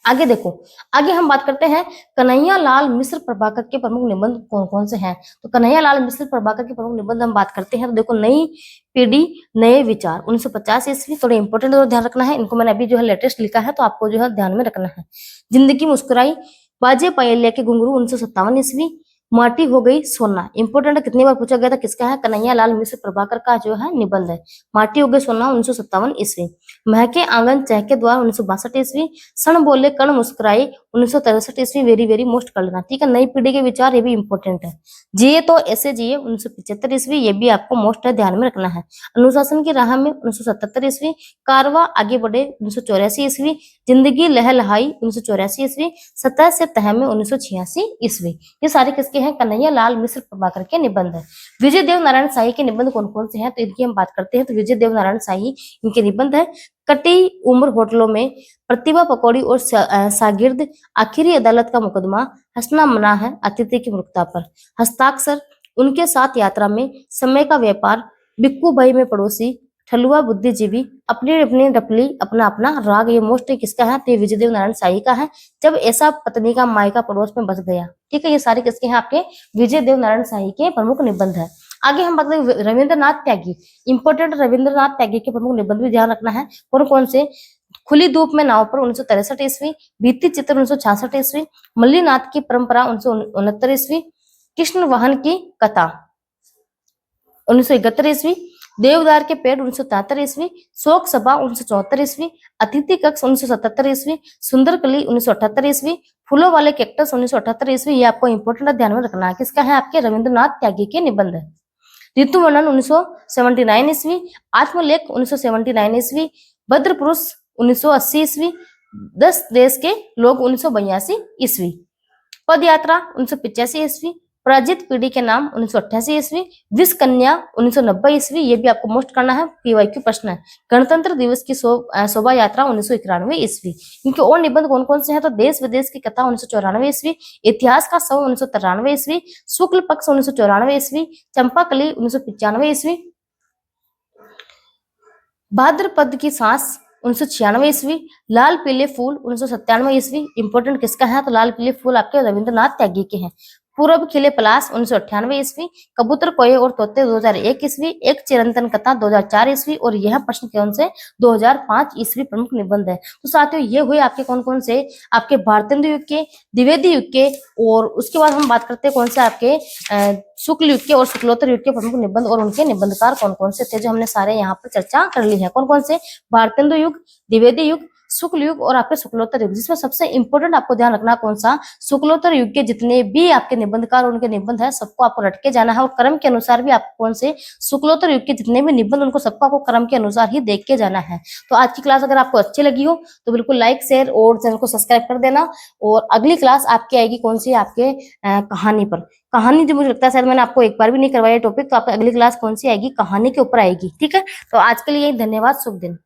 आगे देखो, आगे हम बात करते हैं कन्हैया लाल मिश्र प्रभाकर के प्रमुख निबंध कौन कौन से हैं। तो कन्हैया लाल मिश्र प्रभाकर के प्रमुख निबंध हम बात करते हैं तो देखो, नई पीढ़ी नए विचार 1950 ईस्वी, थोड़े इंपॉर्टेंट और ध्यान रखना है इनको, मैंने अभी जो है लेटेस्ट लिखा है तो आपको जो है ध्यान में रखना है। जिंदगी मुस्कुराई, बाजे पायलिया के घुंघरू 1957 ईस्वी, माटी हो गई सोना, इंपोर्टेंट कितनी बार पूछा गया था, किसका है? कन्हैया लाल मिश्र प्रभाकर का जो है निबंध है। माटी हो गई सोना 1957 ईस्वी। महके आंगन चहके द्वार 1962 ईस्वी। क्षण बोले कण मुस्कुराई 1963 ईस्वी, वेरी वेरी मोस्ट कर लेना, ठीक है। नई पीढ़ी के विचार, ये भी इंपॉर्टेंट है। जिए तो ऐसे जिए 1975 ईस्वी, ये भी आपको मोस्ट है, ध्यान में रखना है। अनुशासन की राह में 1977 ईस्वी। कारवा आगे बढ़े 1984 ईस्वी। जिंदगी लहलहाई 1984 ईस्वी। सतह से तह में 1986 ईस्वी। ये सारे किसके हैं? कन्हैया लाल मिश्र प्रभाकर के निबंध है। विजय देव नारायण शाही के निबंध कौन कौन से हैं? तो इनकी हम बात करते हैं तो विजय देव नारायण शाही इनके निबंध है। कटी उम्र होटलों में, प्रतिभा पकौड़ी और शागिर्द, आखिरी अदालत का मुकदमा, हंसना मना है, अतिथि की मूर्खता पर, हस्ताक्षर, उनके साथ यात्रा में, समय का व्यापार, बिक्कू भाई में पड़ोसी, ठलुआ बुद्धिजीवी, अपनी अपनी डपली, अपना अपना राग, ये मोस्ट किसका है? तो ये विजय देव नारायण शाही का है। जब ऐसा पत्नी का मायका पड़ोस में बस गया, ठीक है। ये सारे किसके हैं? आपके विजय देव नारायण शाही के प्रमुख निबंध है। आगे हम बात करें रविंद्रनाथ त्यागी, इंपोर्टेंट रविंद्रनाथ त्यागी के प्रमुख निबंध भी ध्यान रखना है। कौन कौन से? खुली धूप में नाव पर 1963 ईस्वी, भित्ति चित्र 1966 ईस्वी, मल्लीनाथ की परंपरा 1969 ईस्वी, कृष्ण वाहन की कथा 1971 ईस्वी, देवदार के पेड़ 1973 ईस्वी, शोक सभा 1974 ईस्वी, अतिथि कक्ष 1977 ईस्वी, सुंदर कली 1978 ईस्वी, फूलों वाले कैक्टस 1978 ईस्वी। ये आपको इंपोर्टेंट ध्यान में रखना है, किसका है? आपके रविंद्रनाथ त्यागी के निबंध है। ऋतु वर्णन 1979 ईस्वी, आत्मलेख 1979 ईस्वी, भद्र पुरुष 1980 ईस्वी, 10 देश के लोग 1982 ईस्वी, पद यात्रा 1985 ईस्वी, पराजित पीढ़ी के नाम 1988 ईस्वी, विष कन्या 1990 ईस्वी। ये भी आपको मोस्ट करना है, पीवाईक्यू प्रश्न है। गणतंत्र दिवस की शोभा यात्रा 1991 ईस्वी। इनके और निबंध कौन कौन से हैं? तो देश विदेश की कथा 1994 ईस्वी, इतिहास का शव 1993 ईस्वी, शुक्ल पक्ष 1994 ईस्वी, चंपाकली 1995 ईस्वी, भाद्रपद की सांस 1996 ईस्वी, लाल पीले फूल 1997 ईस्वी। इंपोर्टेंट किसका है? तो लाल पीले फूल आपके रविंद्रनाथ त्यागी के हैं। पूर्व खिले पलाश 1998 ईस्वी, कबूतर कोये और तोते 2001 ईस्वी, एक चिरंतन कथा 2004 ईस्वी और यह प्रश्न कौन से? 2005 ईस्वी प्रमुख निबंध है। तो साथियों, ये हुए आपके कौन कौन से? आपके भारतेंदु युग के, द्विवेदी युग के, और उसके बाद हम बात करते हैं कौन से? आपके शुक्ल युग के और शुक्लोत्तर युग के प्रमुख निबंध और उनके निबंधकार कौन कौन से थे, जो हमने सारे यहाँ पर चर्चा कर ली है। कौन कौन से? भारतेंदु युग, द्विवेदी युग, शुक्ल युग और आपके शुक्लोत्तर युग, जिसमें सबसे इंपोर्टेंट आपको ध्यान रखना कौन सा? शुक्लोत्तर युग के जितने भी आपके निबंधकार और उनके निबंध है, सबको आपको रट के जाना है और क्रम के अनुसार भी आपको कौन से? शुक्लोत्तर युग के जितने भी निबंध, उनको सबको आपको क्रम के अनुसार ही देख के जाना है। तो आज की क्लास अगर आपको अच्छी लगी हो तो बिल्कुल लाइक, शेयर और चैनल को सब्सक्राइब कर देना। और अगली क्लास आपकी आएगी कौन सी? आपके कहानी पर। कहानी जो मुझे लगता है शायद मैंने आपको एक बार भी नहीं करवाया टॉपिक, तो आपकी अगली क्लास कौन सी आएगी? कहानी के ऊपर आएगी, ठीक है। तो आज के लिए धन्यवाद, शुभ दिन।